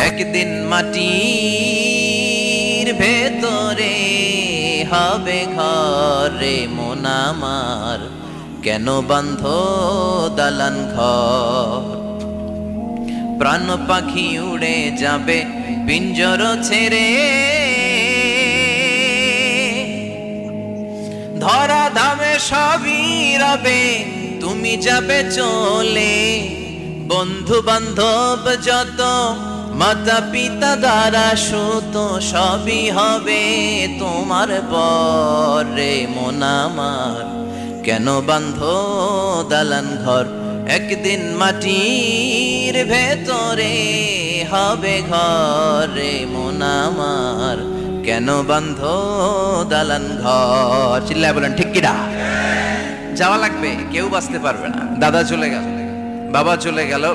একদিন মাটির ভেতরে হবে ঘরে মন আমার, কেন বাঁধ দালান ঘর? প্রাণ পাখি উড়ে যাবে পিঞ্জর ছেড়ে, ধরা ধামে সবই রবে তুমি যাবে চলে। বন্ধু বান্ধব যত মাতা পিতা দ্বারা সুত সবই হবে তোমার পরে মন আমার, কেন বাঁধ দালান ঘর? একদিন মাটির ভেতরে হবে ঘরে মন আমার, কেন বাঁধ দালান ঘর? চিল্লায় বলেন ঠিক কিনা? যাওয়া লাগবে, কেউ বাঁচতে পারবে না। দাদা চলে গেল, বাবা চলে গেল,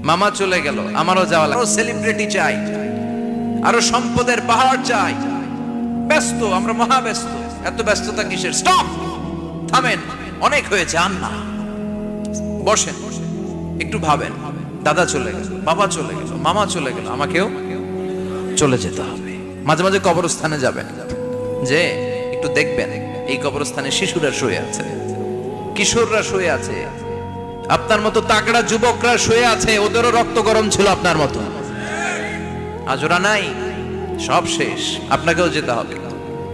মামা চলে গেল, আমারও যাওয়া লাগবে। সেলিব্রিটি চাই, আরো সম্পদের পাহাড় চাই। ব্যস্ত, আমরা মহা ব্যস্ত। এত ব্যস্ততা কিসের? স্টপ, থামেন, অনেক হয়েছে, আর না। বসেন, একটু ভাবেন। দাদা চলে গেল, বাবা চলে গেল, মামা চলে গেল, আমাকেও চলে যেতে হবে। মাঝে মাঝে কবরস্থানে যাবেন, যে একটু দেখবেন এই কবরস্থানে শিশুরা শুয়ে আছে, কিশোররা শুয়ে আছে, আপনার মতো তাগড়া যুবকরা শুয়ে আছে, ওদেরও রক্ত গরম ছিল আপনার মতো। আজ ওরা নাই, সব শেষ। আপনাকেও যেতে হবে,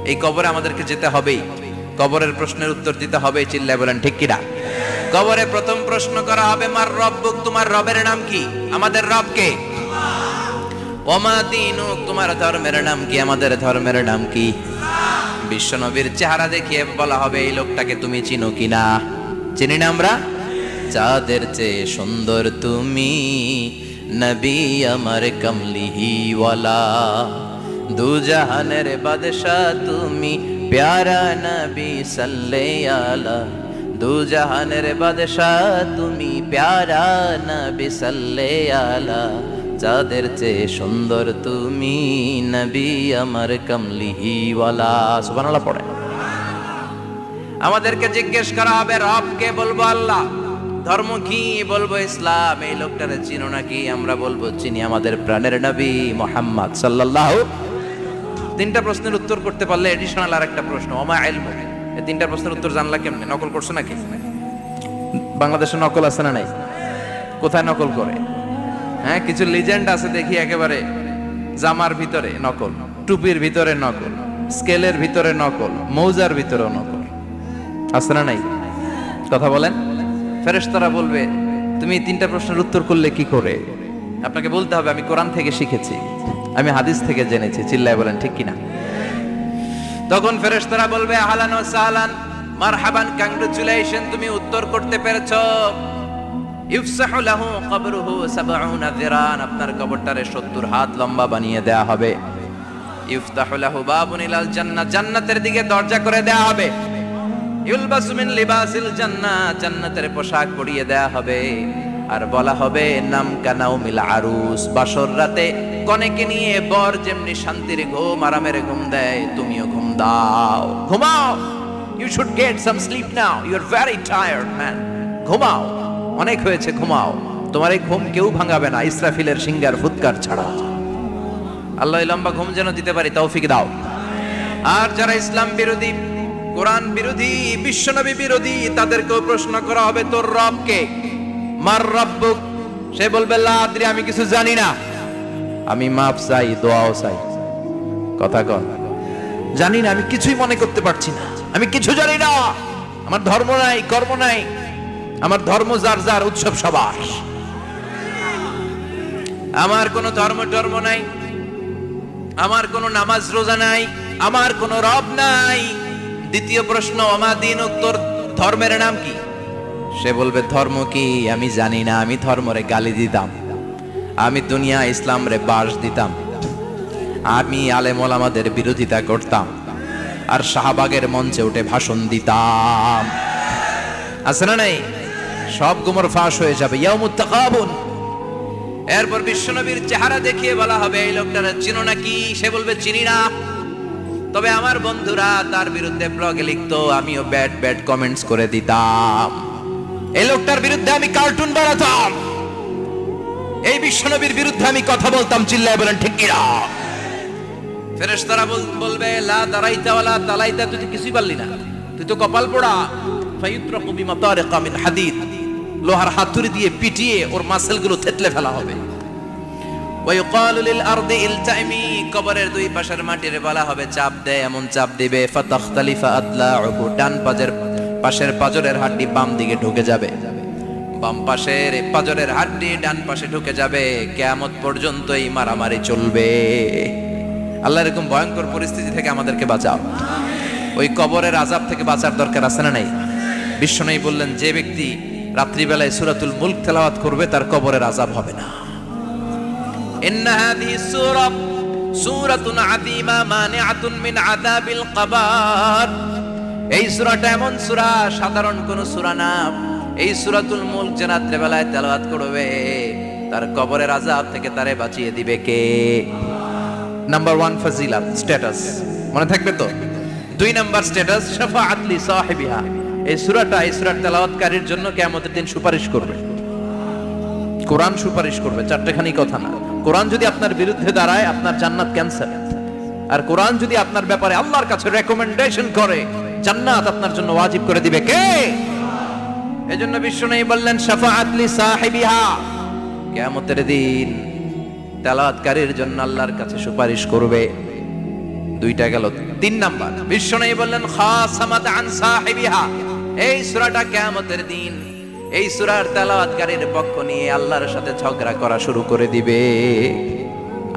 এই কবরে আমাদেরকে যেতে হবেই। কবরের প্রশ্নের উত্তর দিতে হবে। চিল্লায় বলেন ঠিক কিনা? কবরে প্রথম প্রশ্ন করা হবে, মার রব্বুক, তোমার রবের নাম কি? আমাদের রব কে? ওমা দীনুক, তোমার ধর্মের নাম কি? আমাদের ধর্মের নাম কি? বিশ্বনবীর চেহারা দেখিয়ে বলা হবে, এই লোকটাকে তুমি চিনো কিনা? চিনি না আমরা? চাঁদের চেয়ে সুন্দর তুমি, নবী আমার কমলিহি ওয়ালা, দু জাহানের বাদশাহ তুমি, প্যারা নবী সাল্লাল্লাহু আলা, দু জাহানের বাদশাহ তুমি, প্যারা নবী সাল্লাল্লাহু আলা, চাঁদের চেয়ে সুন্দর তুমি, নবী আমার কমলিহি ওয়ালা। সুবহানাল্লাহ পড়ে। আমাদেরকে জিজ্ঞেস করা হবে, রব কে? বলবো আল্লাহ। ধর্ম কি? বলবো ইসলাম। এই লোকটারে চিনো নাকি? আমরা বলবো চিনি, আমাদের প্রাণের নবী মুহাম্মদ সাল্লাল্লাহু। তিনটা প্রশ্নের উত্তর করতে পারলে এডিশনাল আরেকটা প্রশ্ন, ওমা ইলমু। এই তিনটা প্রশ্নের উত্তর জানলা কেমনে? নকল করছো নাকি? বাংলাদেশে নকল আছে না নাই? কোথায় নকল করে? হ্যাঁ, কিছু লিজেন্ড আছে দেখি, একেবারে জামার ভিতরে নকল, টুপির ভিতরে নকল, স্কেলের ভিতরে নকল, মৌজার ভিতরে নকল। আছে না নাই? কথা বলেন। ফেরেশতারা বলবে, তুমি তিনটা প্রশ্নের উত্তর করলে কি করে? আপনাকে বলতে হবে, আমি কোরআন থেকে শিখেছি, আমি হাদিস থেকে জেনেছি। চিল্লায় বলেন ঠিক কিনা? তখন ফেরেশতারা বলবে, আহলান ওয়া সাহলান, মারহাবান, কংগ্রাচুলেশন, তুমি উত্তর করতে পেরেছো। ইফসাহু লাহু কবরুহু ৭০ যিরান, আপনার কবরটারে ৭০ হাত লম্বা বানিয়ে দেয়া হবে। ইফতাহু লাহু বাবুন ইলাল জান্নাহ, জান্নাতের দিকে দরজা করে দেয়া হবে। ইউলবাসু মিন লিবাসিল জান্নাহ, জান্নাতের পোশাক পরিয়ে দেয়া হবে। আর বলা হবে, নাম কানাউমিল আরুস, বাসর রাতে কনেকে নিয়ে বর যেমনি শান্তির ঘুম, আরামের ঘুম দেয়, তুমিও ঘুম দাও, ঘুমাও। You should get some sleep now, you are very tired man, ঘুমাও, অনেক হয়েছে, ঘুমাও। তোমার এই ঘুম কেউ ভাঙাবে না, ইসরাফিলের সিঙ্গার ফুৎকার ছাড়া। আল্লাহ লম্বা ঘুম যেন দিতে পারি তৌফিক দাও। আর যারা ইসলাম বিরোধী, কোরআন বিরোধী, বিশ্বনবী বিরোধী, তাদেরকেও প্রশ্ন করা হবে, তোর রব কে? মার রব্বুক, সে বলবে লা আদরি, আমি কিছু জানি না, আমি মাফ চাই, দোয়াও চাই। কথা কন, জানি না, আমি কিছুই মনে করতে পারছি না, আমি কিছু জানি না, আমার ধর্ম নাই, কর্ম নাই, আমার ধর্ম যার যার, উৎসব সবার, আমার কোনো ধর্ম টর্ম নাই, আমার কোনো নামাজ রোজা নাই, আমার কোনো রব নাই। দ্বিতীয় প্রশ্ন, ওমা দীনুক, তোর ধর্মের নাম কি? সে বলবে, ধর্ম কি আমি জানি না, আমি ধর্মরে গালি দিতাম, আমি দুনিয়া ইসলাম রে বাস দিতাম, আমি আলেম ওলামাদের বিরোধিতা করতাম, আর শাহবাগের মঞ্চে উঠে ভাষণ দিতাম। আছে না নাই? সব গুমর ফাঁস হয়ে যাবে, ইয়াউমুত তাকাবুন। এরপর বিশ্বনবীর চেহারা দেখিয়ে বলা হবে, এই লোকটারে চিনো নাকি? সে বলবে, চিনি না, তবে আমার বন্ধুরা তার বিরুদ্ধে ব্লগে লিখতো, আমিও ব্যাড ব্যাড কমেন্টস করে দিতাম, এই লোকটার বিরুদ্ধে আমি কার্টুন বানাতাম। এই বিশ্বনবীর বিরুদ্ধে আমি কথা বলতাম, চিল্লায় বলেন ঠিক কিনা? ফেরেশতারা বলবে লা দারাইতা ওয়ালা তালাইতা, তুই কিছুই পারলি না, তুই তো কপাল পোড়া। ফায়ুতরাকু বিমাতারিকা মিন হাদিদ, লোহার হাতুড়ি দিয়ে পিটিয়ে ওর মাসেলগুলো থেতলে ফেলা হবে। ওয়ায়ুকালু লিল আরদি ইলতাইমি, কবরের দুই পাশের মাটির বলা হবে চাপ দে, এমন চাপ দিবে ফাতাখতালিফা আদলাউহু, ডান পাশের পাজরের হাড্ডি বাম দিকে ঢুকে যাবে, বাম পাশের পাজরের হাড্ডি ডান পাশে ঢুকে যাবে। কিয়ামত পর্যন্ত এই মারামারি চলবে। আল্লাহ এরকম ভয়ঙ্কর পরিস্থিতি থেকে আমাদেরকে বাঁচাও। ওই কবরের আযাব থেকে বাঁচার দরকার আছে না নাই? বিশ্বনবী বললেন যে ব্যক্তি রাত্রিবেলায় সূরাতুল মুলক তেলাওয়াত করবে তার কবরের আযাব হবে না। ইন্না হাযিহি সূরাতুন আযীমা মানিআতুন মিন আযাবিল কবর। এই সূরাটা এমন সূরা, সাধারণ কোন সূরা না। এই সূরাতুল মুলক যে রাত্রিবেলায় তেলাওয়াত করবে তার কবরের আযাব থেকে তারে বাঁচিয়ে দিবে কে? নাম্বার 1 ফজিলাত স্ট্যাটাস, মনে থাকবে তো? 2 নাম্বার স্ট্যাটাস শাফাআত লি সাহিবিহা। এই সূরাটা, এই সূরার তেলাওয়াতকারীর জন্য কিয়ামতের দিন সুপারিশ করবে। কোরআন সুপারিশ করবে, চারটেখানি কথা না। কোরআন যদি আপনার বিরুদ্ধে দাঁড়ায় আপনার জান্নাত ক্যান্সেল, আর কোরআন যদি আপনার ব্যাপারে আল্লাহর কাছে রেকমেন্ডেশন করে জান্নাত আপনার জন্য ওয়াজিব করে দিবে কে? এজন্য বিশ্বনবী বললেন শাফাআত লি সাহিবিহা, কিয়ামতের দিন তেলাওয়াতকারীর জন্য আল্লাহর কাছে সুপারিশ করবে। 2টা গেল। 3 নাম্বার বিশ্বনবী বললেন খাসামাত আন সাহিবিহা। এই সূরাটা কিয়ামতের দিন এই সূরার তেলাওয়াতকারীর পক্ষ নিয়ে আল্লাহর সাথে ঝগড়া করা শুরু করে দিবে।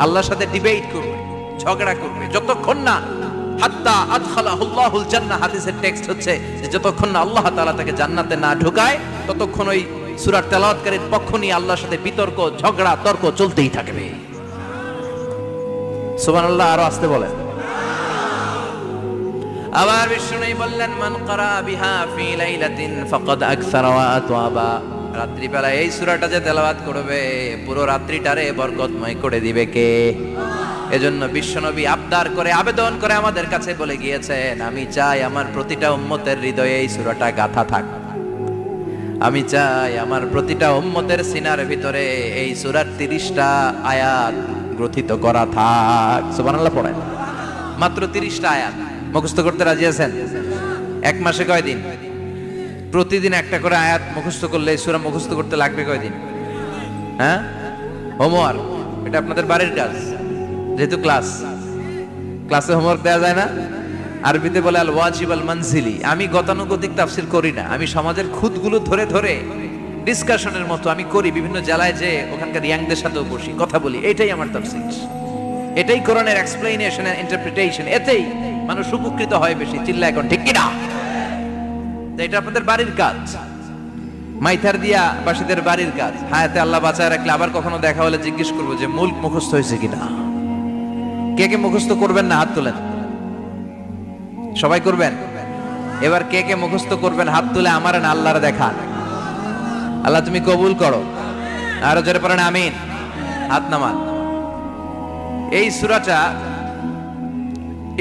আল্লাহর সাথে ডিবেট করবে, ঝগড়া করবে, যতক্ষণ না হাত্তা আদখালাহুল্লাহুল জান্নাহ। হাদিসের টেক্সট হচ্ছে যে যতক্ষণ না আল্লাহ তাআলা তাকে জান্নাতে না ঢোকায় ততক্ষণ ওই সূরার তেলাওয়াতকারীর পক্ষ নিয়ে আল্লাহর সাথে বিতর্ক, ঝগড়া, তর্ক চলতেই থাকবে। সুবহানাল্লাহ, আরো আস্তে বলেন। আবার বিষ্ণু বললেন মান ক্বারা বিহা ফি লাইলাতিন ফাকাদ আকসারা ওয়া আতওয়াবা। রাত্রিবেলা এই সূরাটা যে তেলাওয়াত করবে পুরো রাত্রিটারে বরকতময় করে দিবে কে? এজন্য বিশ্বনবী আবদার করে, আবেদন করে আমাদের কাছে বলে গিয়েছেন, আমি চাই আমার প্রতিটা উম্মতের হৃদয়ে এই সূরাটা গাঁথা থাক। আমি চাই আমার প্রতিটা উম্মতের সিনার ভিতরে এই সূরার 30টা আয়াত গ্রথিত করা থাক। সুবহানাল্লাহ পড়েন। মাত্র 30টা আয়াত মুখস্থ করতে রাজি আছেন? 1 মাসে কয়দিন? প্রতিদিন একটা করে আয়াত মুখস্থ করলে এই সূরা মুখস্থ করতে লাগবে কয়দিন? হ্যাঁ, হোমওয়ার্ক, এটা আপনাদের বাড়ির কাজ। যেহেতু ক্লাসে হোমওয়ার্ক দেওয়া যায় না, আরবিতে বলে আল ওয়াজিব আল মানজিলি। আমি গতানুগতিক তাফসীর করি না, আমি সমাজের খুঁতগুলো ধরে ধরে ডিসকাশনের মতো আমি করি। বিভিন্ন জেলায় যে ওখানকার ইয়াংদের সাথেও বসি, কথা বলি, এটাই আমার তাফসীর, এটাই কোরআনের এক্সপ্লেনেশন এন্ড ইন্টারপ্রিটেশন। এতেই মানুষ উপকৃত হয় বেশি। চিল্লা এখন ঠিক কিনা? এটা আপনাদের বাড়ির কাজ, মাইথার দিয়া বাসীদের বাড়ির কাজ। হায়াতে আল্লাহ বাঁচায় রাখলে আবার কখনো দেখা হলে জিজ্ঞেস করবো যে মুলক মুখস্থ হয়েছে কিনা। কে কে মুখস্থ করবেন না হাত তোলেন। সবাই করবেন? এবার কে কে মুখস্থ করবেন হাত তুলে আমার না আল্লাহর দেখান। আল্লাহ তুমি কবুল করো। আরো জোরে পড়েন আমিন। হাত নামান। এই সূরাটা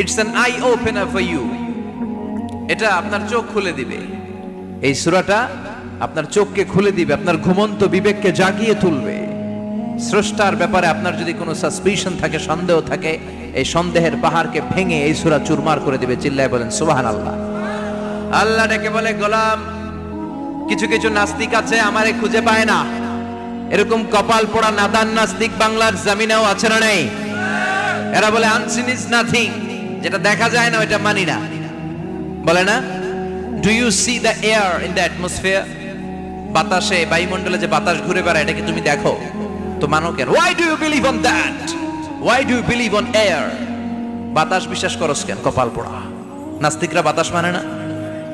it's an eye opener for you. এটা আপনার চোখ খুলে দিবে। এই সূরাটা আপনার চোখকে খুলে দিবে, আপনার ঘুমন্ত বিবেককে জাগিয়ে তুলবে। স্রষ্টার ব্যাপারে আপনার যদি কোনো সাসপিশন থাকে, সন্দেহ থাকে, এই সন্দেহের পাহাড়কে ভেঙে এই সূরা চুরমার করে দিবে। চিল্লায় বলেন সুবহানাল্লাহ। আল্লাহ ডেকে বলে গোলাম, কিছু কিছু নাস্তিক আছে আমারে খুঁজে পায় না। এরকম কপাল পোড়া নাদান নাস্তিক বাংলার জমিনেও আছে না নেই? এরা বলে আনসিন ইজ নাথিং, যেটা দেখা যায় না ওইটা মানি না, বলে না? Do you see the air in the atmosphere? বাতাসে, বায়ুমণ্ডলে যে বাতাস ঘুরে বেড়ায় এটা কি তুমি দেখো? তো মানো কেন? Why do you believe on that? Why do you believe on air? বাতাস বিশ্বাস করস কেন? কপাল পোড়া নাস্তিকরা বাতাস মানে না,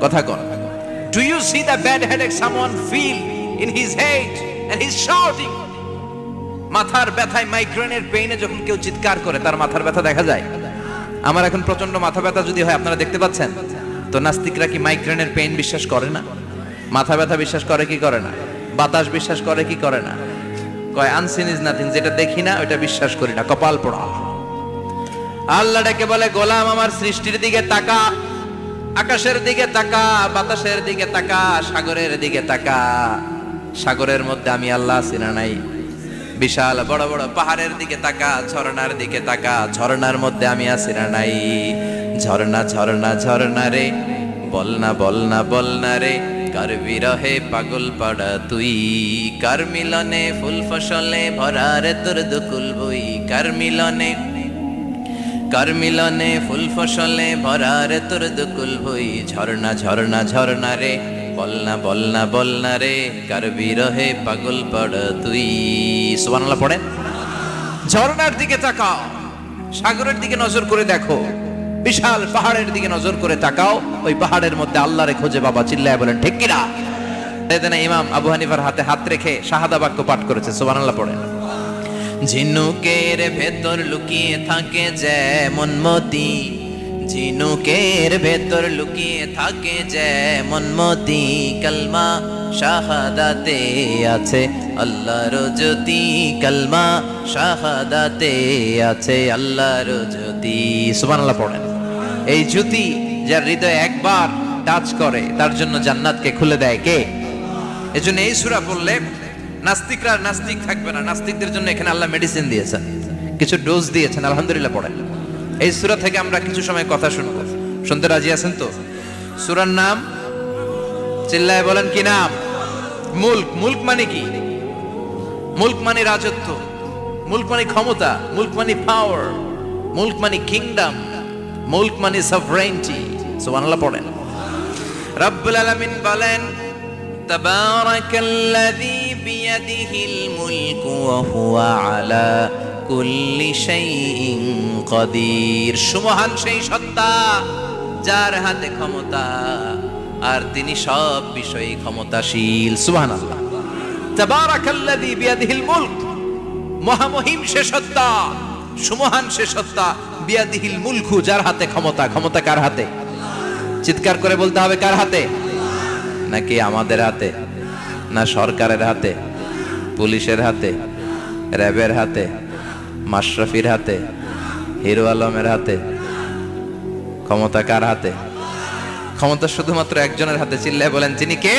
কথা কর। Do you see the bad headache someone feel in his head and he's shouting? মাথার ব্যথায়, মাইগ্রেনের পেইনে যখন কেউ চিৎকার করে তার মাথার ব্যথা দেখা যায়। আমার এখন প্রচন্ড মাথা ব্যথা যদি হয় আপনারা দেখতে পাচ্ছেন তো, নাস্তিকরা কি মাইগ্রেনের পেইন বিশ্বাস করে না? মাথা ব্যথা বিশ্বাস করে কি করে না? বাতাস বিশ্বাস করে কি করে না? কয় আনসিন ইজ নাথিং, যেটা দেখি না ওটা বিশ্বাস করি না। কপাল পোড়া। আল্লাহ ডেকে বলে গোলাম আমার সৃষ্টির দিকে তাকা, আকাশের দিকে তাকা, বাতাসের দিকে তাকা, সাগরের দিকে তাকা। সাগরের মধ্যে আমি আল্লাহ আছি না নাই? বিশাল বড় বড় পাহাড়ের দিকে তাকা, ঝর্ণার দিকে তাকা, ঝর্ণার মধ্যে আমি আছি না নাই? ঝর্ণা ঝর্ণা ঝর্ণা রে, বলনা বলনা বলনা রে, কার বিরহে পাগল পাড়া তুই, কার মিলনে ফুল ফসলে ভরা রে তোর দুকুল বই, কার মিলনে ফুল ফসলে ভরা রে তোর দুকুল বই, ঝর্ণা ঝর্ণা ঝর্ণা রে, বলনা বলনা বলনা রে, কার বিরহে পাগল পাড়া তুই। সুবহানাল্লাহ পড়েন। ঝর্ণার দিকে তাকাও, সাগরের দিকে নজর করে দেখো, বিশাল পাহাড়ের দিকে নজর করে তাকাও, ওই পাহাড়ের মধ্যে আল্লাহরে খোঁজে বাবা, চিল্লায় বলেন ঠিক কিনা? ইমাম আবু হানিফার হাতে হাত রেখে শাহাদা বাক্য পাঠ করেছে। সুবহানাল্লাহ পড়েন। ঝিনুকের ভেতর লুকিয়ে থাকে যেমন মতি, ঝিনুকের ভেতর লুকিয়ে থাকে যেমন মতি, কালমা শাহাদাতে আছে আল্লাহর জ্যোতি, কালমা শাহাদাতে আছে আল্লাহর জ্যোতি। সুবহানাল্লাহ পড়েন। এই জ্যোতি যার হৃদয়ে একবার টাচ করে তার জন্য জান্নাতকে খুলে দেয় কে? এজন্য এই সূরা পড়লে নাস্তিকরা নাস্তিক থাকবে না। নাস্তিকদের জন্য এখানে আল্লাহ মেডিসিন দিয়েছেন, কিছু ডোজ দিয়েছেন। আলহামদুলিল্লাহ পড়েন। এই সূরা থেকে আমরা কিছু সময় কথা শুনবো, শুনতে রাজি আছেন তো? সূরার নাম চিল্লায় বলেন কি নাম? মুলক। মুলক মানে কি? মুলক মানে রাজত্ব, মুলক মানে ক্ষমতা, মুলক মানে পাওয়ার, মুলক মানে কিংডম, মুলক মানে সভরেন্টি। সুবহানাল্লাহ পড়েন। রব্বুল আলামিন বলেন তাবারাকাল্লাযী বিয়াদিহিল মুলকু ওয়া হুয়া আলা কুল্লি শাইইন কাদির। সুমহান সেই সত্তা যার হাতে ক্ষমতা আর তিনি সব বিষয়ে ক্ষমতাশীল। সুবহানাল্লাহ। তাবারাকাল্লাযী বিয়াদিহিল মুলক, মহামহিম সে সত্তা, সুমহান সে সত্তা, বিয়াদিহিল মুলকু যার হাতে ক্ষমতা। ক্ষমতা কার হাতে? চিৎকার করে বলতে হবে কার হাতে? নাকি আমাদের হাতে? না সরকারের হাতে, পুলিশের হাতে, র্যাবের হাতে, মাশরাফির হাতে, হিরো আলমের হাতে? ক্ষমতা কার হাতে? ক্ষমতা শুধুমাত্র একজনের হাতে। চিল্লায় বলেন তিনি কে?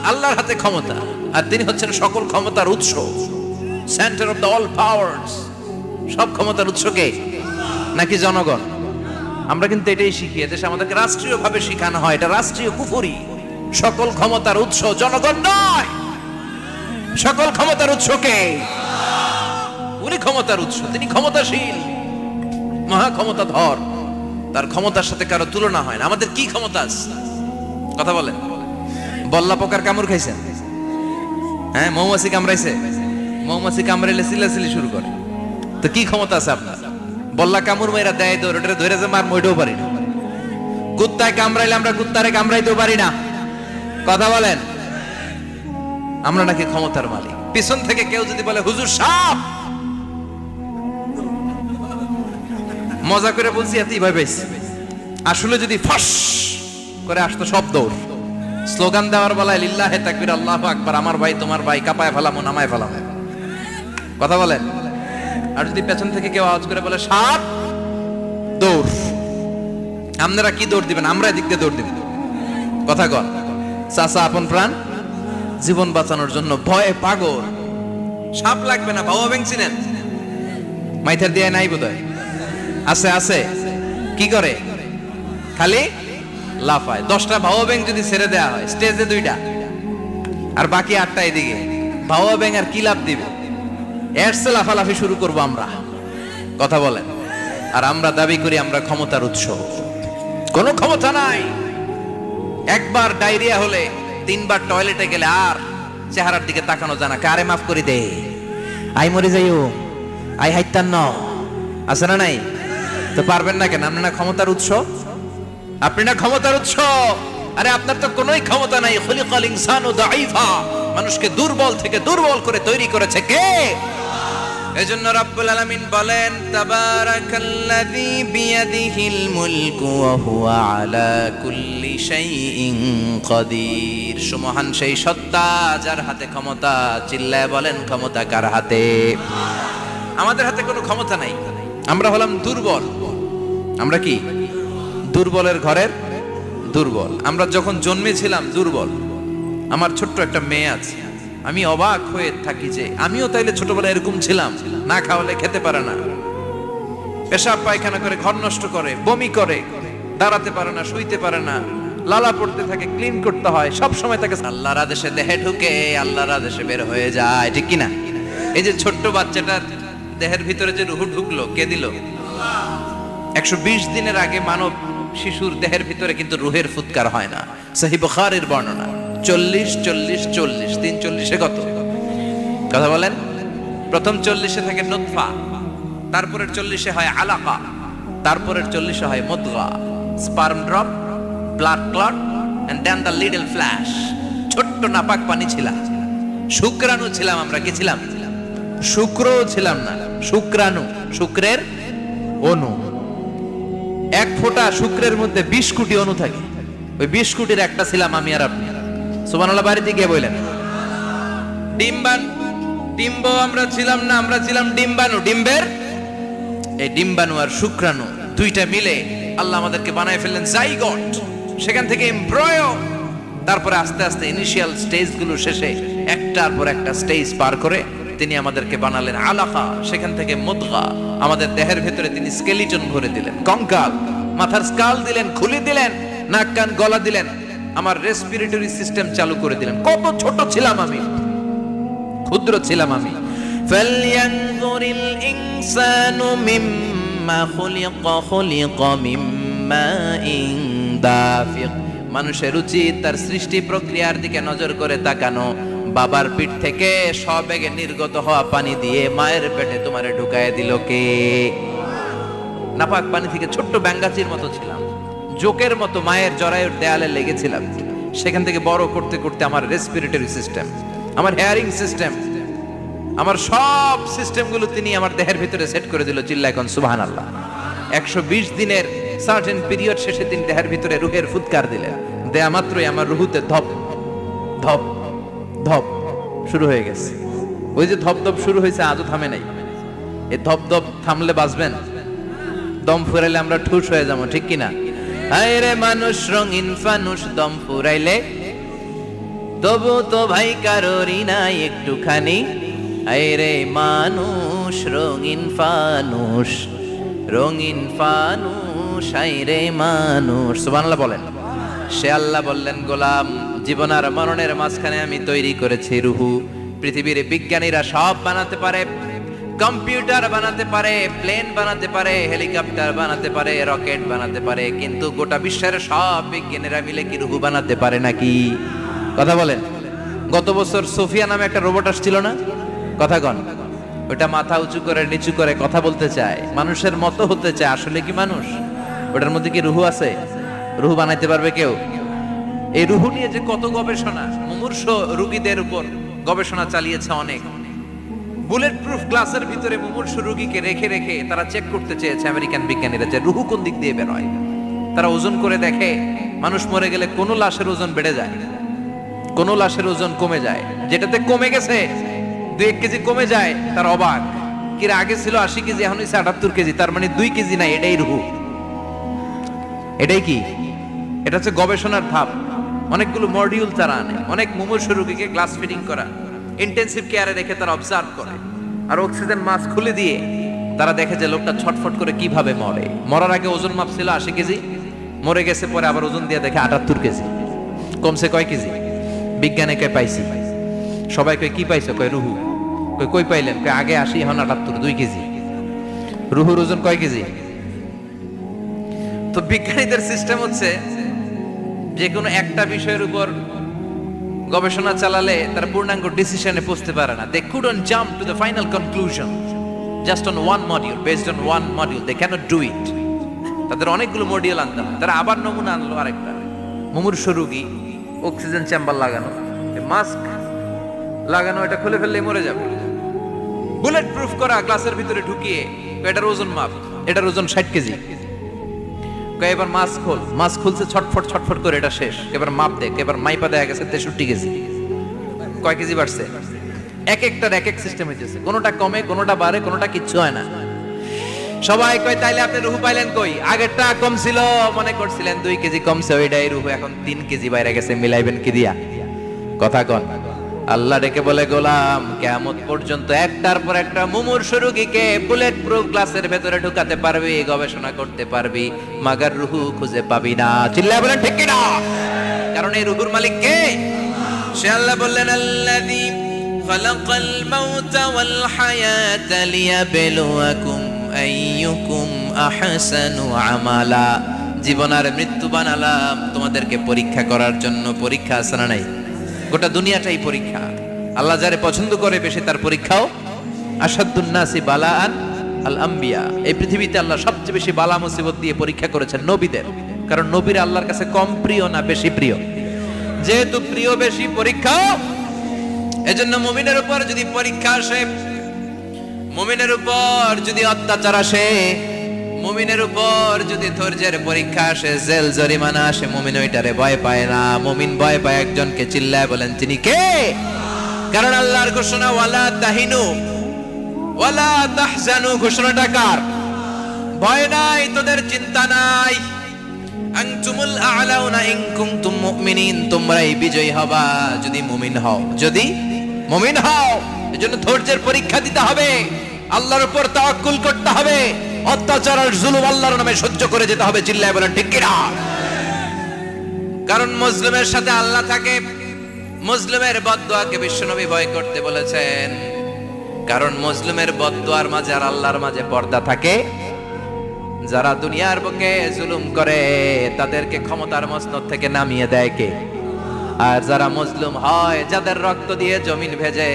আল্লাহর হাতে ক্ষমতা, আর তিনি হচ্ছেন সকল ক্ষমতার উৎস, centre of the all powers. সব ক্ষমতার উৎস কে? নাকি জনগণ? আমরা কিন্তু এটাই শিখি, এদেশে আমাদেরকে রাষ্ট্রীয়ভাবে শেখানো হয়, এটা রাষ্ট্রীয় কুফরি। সকল ক্ষমতার উৎস জনগণ নয়, সকল ক্ষমতার উৎস কে? উনি ক্ষমতার উৎস, তিনি ক্ষমতাশীল, মহা ক্ষমতাধর, তার ক্ষমতার সাথে কারো তুলনা হয় না। আমাদের কি ক্ষমতা আছে? কথা বলেন। বল্লা পোকার কামড় খাইছেন? হ্যাঁ, মৌমাছি কামড়াইছে? মৌমাছি কামড়াইলে চিল্লাচিল্লি শুরু করে, তো কি ক্ষমতা আছে আপনার? বল্লা কামড় মেয়েরা দেয় দৌড়, ওটা ধরে যে মার মইটাও পারি না। কুত্তায় কামড়াইলে আমরা কুত্তারে কামড়াইতেও পারি না। কথা বলেন। আমরা নাকি ক্ষমতার মালিক। পিছন থেকে কেউ যদি বলে হুজুর সাপ, মজা করে বলছি এতই ভয় পাইছি, আসলে যদি ফাঁস করে আসতো সব দৌড়। স্লোগান দেওয়ার বেলায় লিল্লাহে তাকবীর, আল্লাহু আকবার, আমার ভাই তোমার ভাই, কাপায় ফেলামো নামায় ফেলামো। কথা বলেন। আর যদি পেছন থেকে কেউ আওয়াজ করে বলে সাপ, দৌড়। আপনারা কি দৌড় দিবেন? আমরা এদিক দিয়ে দৌড় দিব। কথা কন। চাচা আপন প্রাণ জীবন বাঁচানোর জন্য ভয়ে পাগল। সাপ লাগবে না, বাবা ব্যাং চিনেন? মাইথার দিয়ে নাই বোধহয়, আছে আছে। কি করে? খালি লাফায়। 10টা ভাও ব্যাং যদি ছেড়ে দেওয়া হয় স্টেজে 2টা, আর বাকি 8টা এদিকে, ভাও ব্যাং আর কি লাভ দিবে? এরসে লাফালাফি শুরু করবো আমরা। কথা বলেন। আর আমরা দাবি করি আমরা ক্ষমতার উৎস। কোনো ক্ষমতা নাই। একবার ডায়রিয়া হলে 3বার টয়লেটে গেলে আর চেহারার দিকে তাকানো যায় না। কারে মাফ করে দে, আই মরে যাইও, আই হাইতান ন, আছে না নাই? তো পারবেন না কেন? আপনি না ক্ষমতার উৎস, আপনি না ক্ষমতার উৎস। আরে আপনার তো কোনোই ক্ষমতা নাই। খুলিকাল ইনসানু দাঈফা, মানুষকে দুর্বল থেকে দুর্বল করে তৈরি করেছে কে? এজন্য রব্বুল আলামিন বলেন তাবারাকাল্লাযী বিয়াদিহিল মুলকু ওয়া হুয়া আলা কুল্লি শাইইন কাদির। সুমহান সেই সত্তা যার হাতে ক্ষমতা। চিল্লায় বলেন ক্ষমতা কার হাতে? আমাদের হাতে কোনো ক্ষমতা নাই। আমরা হলাম দুর্বল। আমরা কি? দুর্বলের ঘরের দুর্বল। আমরা যখন জন্মেছিলাম দুর্বল। আমার ছোট্ট একটা মেয়ে আছে, আমি অবাক হয়ে থাকি যে আমিও তাইলে ছোটবেলায় এরকম ছিলাম, না খাওয়ালে খেতে পারে না, পেশাব পায়খানা করে, ঘর নষ্ট করে, বমি করে, দাঁড়াতে পারে না, শুইতে পারে না, লালা পড়তে থাকে, ক্লিন করতে হয়, সব সময় তাকে আল্লাহর আদেশে দেহে ঢুকে, আল্লাহর আদেশে বের হয়ে যায়, ঠিক কিনা? এই যে ছোট্ট বাচ্চাটার দেহের ভিতরে যে রুহ ঢুকলো, কে দিল? 120 দিনের আগে মানব শিশুর দেহের ভিতরে কিন্তু রুহের ফুৎকার হয় না। সহিহ বুখারীর বর্ণনা 40 40 40 340 কত কথা বলেন? প্রথম 40 থাকে নুতফা, তারপরের 40 হয় আলাকা, তারপরের 40 হয় মুদগা, sperm drop, blood clot and then the little flesh. ছোট্ট নাপাক পানি ছিলাম, শুক্রাণু ছিলাম আমরা। কি ছিলাম? শুক্র ছিলাম না, শুক্রাণু, শুক্রের অণু। এক ফোঁটা শুক্রের মধ্যে 20 কোটি অণু থাকে, ওই 20 কোটির একটা ছিলাম আমি আর আপনি। সুবহানাল্লাহ বাড়িতে গিয়ে বলেন। ডিম্ব আমরা ছিলাম না, আমরা ছিলাম ডিম্বাণু। ডিম্বের এই ডিম্বাণু আর শুক্রাণু দুইটা মিলে আল্লাহ আমাদেরকে বানায় ফেললেন জাইগট, সেখান থেকে এমব্রয়ো, তারপরে আস্তে আস্তে ইনিশিয়াল স্টেজগুলো শেষে একটার পর একটা স্টেজ পার করে তিনি আমাদেরকে বানালেন আলাকা, সেখান থেকে মুদগা, আমাদের দেহের ভেতরে তিনি স্কেলিটন ভরে দিলেন, কঙ্কাল, মাথার স্কাল দিলেন, খুলি দিলেন, নাক কান গলা দিলেন, আমার রেসপিরেটরি সিস্টেম চালু করে দিলেন। কত ছোট ছিলাম আমি, ক্ষুদ্র ছিলাম আমি। ফালয়ানজুরিল ইনসানু মিম্মা খুলিকা মিম্মাইন দাফিক। মানুষের উচিত তার সৃষ্টি প্রক্রিয়ার দিকে নজর করে তাকানো। বাবার পিঠ থেকে সবেগে নির্গত হওয়া পানি দিয়ে মায়ের পেটে তোমারে ঢুকায় দিল কে? নাপাক পানি থেকে ছোট্ট ব্যাঙ্গাচির মতো ছিলাম, জোকের মতো মায়ের জরায়ুর দেয়ালে লেগেছিলাম। সেখান থেকে বড় করতে করতে আমার রেসপিরেটরি সিস্টেম, আমার হেয়ারিং সিস্টেম, আমার সব সিস্টেমগুলো তিনি আমার দেহের ভিতরে সেট করে দিল। চিল্লায় কোন সুবহানাল্লাহ। 120 দিনের সার্টেন পিরিয়ড শেষে তিনি দেহের ভিতরে রুহের ফুৎকার দিলেন। দেয়া মাত্রই আমার রুহুতে ধপ ধপ ধপ শুরু হয়ে গেছে। ওই যে ধপ ধপ শুরু হয়েছে, আজও থামে নাই। এই ধপ ধপ থামলে বাঁচবেন, দম ফুরাইলে আমরা ঠুস হয়ে যাবো, ঠিক কিনা? হায় রে মানুষ রঙিন ফানুষ, দম ফুরাইলে তবু তো ভাই কারোরই নাই একটুখানি। হায় রে মানুষ রঙিন ফানুষ, রঙিন ফানুষ, হায় রে মানুষ। সুবহানাল্লাহ বলেন। সে আল্লাহ বললেন, গোলাম, জীবন আর মরণের মাঝখানে আমি তৈরি করেছি রুহু। পৃথিবীর বিজ্ঞানীরা সব বানাতে পারে, কম্পিউটার বানাতে পারে, প্লেন বানাতে পারে, হেলিকপ্টার বানাতে পারে, রকেট বানাতে পারে, কিন্তু গোটা বিশ্বের সব বিজ্ঞানীরা মিলে কি রুহু বানাতে পারে নাকি? কথা বলেন। গত বছর সোফিয়া নামে একটা রোবট আসছিল না? কথা কন। ওটা মাথা উঁচু করে নিচু করে কথা বলতে চায়, মানুষের মতো হতে চায়। আসলে কি মানুষ? ওটার মধ্যে কি রুহু আছে? রুহু বানাইতে পারবে কেউ? এই রুহু নিয়ে যে কত গবেষণা, মুমূর্ষ রোগীদের উপর গবেষণা চালিয়েছে অনেক। বুলেট প্রুফ গ্লাসের ভিতরে মুমূর্ষ রোগীকে রেখে রেখে তারা চেক করতে চেয়েছে আমেরিকান বিজ্ঞানীরা যে রুহু কোন দিক দিয়ে বের হয়। তারা ওজন করে দেখে, মানুষ মরে গেলে কোন লাশের ওজন বেড়ে যায়, কোন লাশের ওজন কমে যায়। যেটাতে কমে গেছে 2-1 কেজি কমে যায়, তার অবাক। কিরে, আগে ছিল 80 কেজি, এখন হচ্ছে 78 কেজি, তার মানে 2 কেজি নাই। এটাই রুহু। এটাই কি? এটা হচ্ছে গবেষণার ধাপ। অনেকগুলো মডিউল তারা আনে, অনেক মুমূর্ষ রোগীকে গ্লাস ফিটিং করা, ইন্টেন্সিভ কেয়ারে রেখে তারা অবজার্ভ করে, আর অক্সিজেন মাস্ক খুলে দিয়ে তারা দেখে যে লোকটা ছটফট করে কিভাবে মরে। মরার আগে ওজন মাপ ছিল 80 কেজি, মরে গেছে পরে আবার ওজন দিয়ে দেখে 78 কেজি। কমছে কয় কেজি? বিজ্ঞানে কয় পাইছি। সবাই কয় কি পাইছো? কয় রুহু। কই পাইলেন? কয় আগে 80, এখন 78, 2 কেজি। রুহুর ওজন কয় কেজি? তো বিজ্ঞানীদের সিস্টেম হচ্ছে যে কোনো একটা বিষয়ের উপর গবেষণা চালালে তারা পূর্ণাঙ্গ ডিসিশনে পৌঁছতে পারে না। They couldn't jump to the final conclusion just on one module, based on one module. They cannot do it. তাদের অনেকগুলো মডিউল আনতে হয়। তারা আবার নমুনা আনলো আরেকটা। মুমূর্ষ রোগী, অক্সিজেন চেম্বার লাগানো, মাস্ক লাগানো, এটা খুলে ফেললে মরে যাবে। বুলেট প্রুফ করা গ্লাসের ভিতরে ঢুকিয়ে এটার ওজন মাপ, এটার ওজন 60 কেজি। এবার মাস্ক খোল, মাস্ক খুলছে ছটফট ছটফট করে, এটা শেষ। এবার মাপ দেখ, এবার মাইপা দেখা গেছে 63 কেজি। কয় কেজি বাড়ছে? এক একটার এক এক সিস্টেম হইতেছে, কোনোটা কমে, কোনোটা বাড়ে, কোনোটা কিচ্ছু হয় না। সবাই কয় তাইলে আপনি রুহু পাইলেন কই? আগেরটা কম ছিল, মনে করছিলেন 2 কেজি কমছে, ওইটাই রুহু, এখন 3 কেজি বাইরে গেছে, মিলাইবেন কি দিয়া? কথা কন। আল্লাহ ডেকে বলে, গোলাম কিয়ামত পর্যন্ত একটার পর একটা মুমূর্ষু রোগীকে বুলেট প্রুফ গ্লাসের ভেতরে ঢুকাতে পারবি, গবেষণা করতে পারবি, মাগার রুহু খুঁজে পাবি না। চিল্লায় বলেন ঠিক কিনা? কারণ এই রুহুর মালিক কে? সে আল্লাহ বললেন, আল্লাযী খালাকাল মাউতা ওয়াল হায়াতা লিয়াবলুয়াকুম আইয়ুকুম আহসানু আমালা। জীবন আর মৃত্যু বানালাম তোমাদেরকে পরীক্ষা করার জন্য। পরীক্ষা আছে না নাই? গোটা দুনিয়াটাই পরীক্ষা। আল্লাহ যারে পছন্দ করে বেশি তার পরীক্ষাও। আসাদুন নাসি বালাআন আল আম্বিয়া। এই পৃথিবীতে আল্লাহ সবচেয়ে বেশি বালা মুসিবত দিয়ে পরীক্ষা করেছেন নবীদের। কারণ নবীরা আল্লাহর কাছে কম প্রিয় না বেশি প্রিয়? যেহেতু প্রিয় বেশি, পরীক্ষা। এজন্য মুমিনের উপর যদি পরীক্ষা আসে, মুমিনের উপর যদি অত্যাচার আসে, মুমিনের উপর যদি ধৈর্যের পরীক্ষা আসে, জেল জরিমানা আসে, মুমিন ওইটারে ভয় পায় না। মুমিন ভয় পায় একজনকে। চিল্লায় বলেন তিনি কে? কারণ আল্লাহর ঘোষণা, ওয়ালা তাহিনু ওয়ালা তাহজানু। ঘোষণাটা কার? ভয় নাই, তোদের চিন্তা নাই। আনতুমুল আ'লাউনা ইন কুনতুম মুমিনিন। তোমরাই বিজয়ী হবা যদি মুমিন হও। যদি মুমিন হও। এজন্য ধৈর্যের পরীক্ষা দিতে হবে, আল্লাহর উপর তাওয়াক্কুল করতে হবে, অত্যাচার আর জুলুম আল্লাহর নামে সহ্য করে যেতে হবে। চিল্লায় বলেন ঠিক কিনা? কারণ মুসলিমের সাথে আল্লাহ থাকে। মুসলিমের বদদুয়াকে বিশ্বনবী ভয় করতে বলেছেন। কারণ মুসলিমের বদদুয়ার মাঝে আর আল্লাহর মাঝে পর্দা থাকে। যারা দুনিয়ার বুকে জুলুম করে তাদেরকে ক্ষমতার মসনদ থেকে নামিয়ে দেয় কে? আর যারা মজলুম হয়, যাদের রক্ত দিয়ে জমিন ভেজে,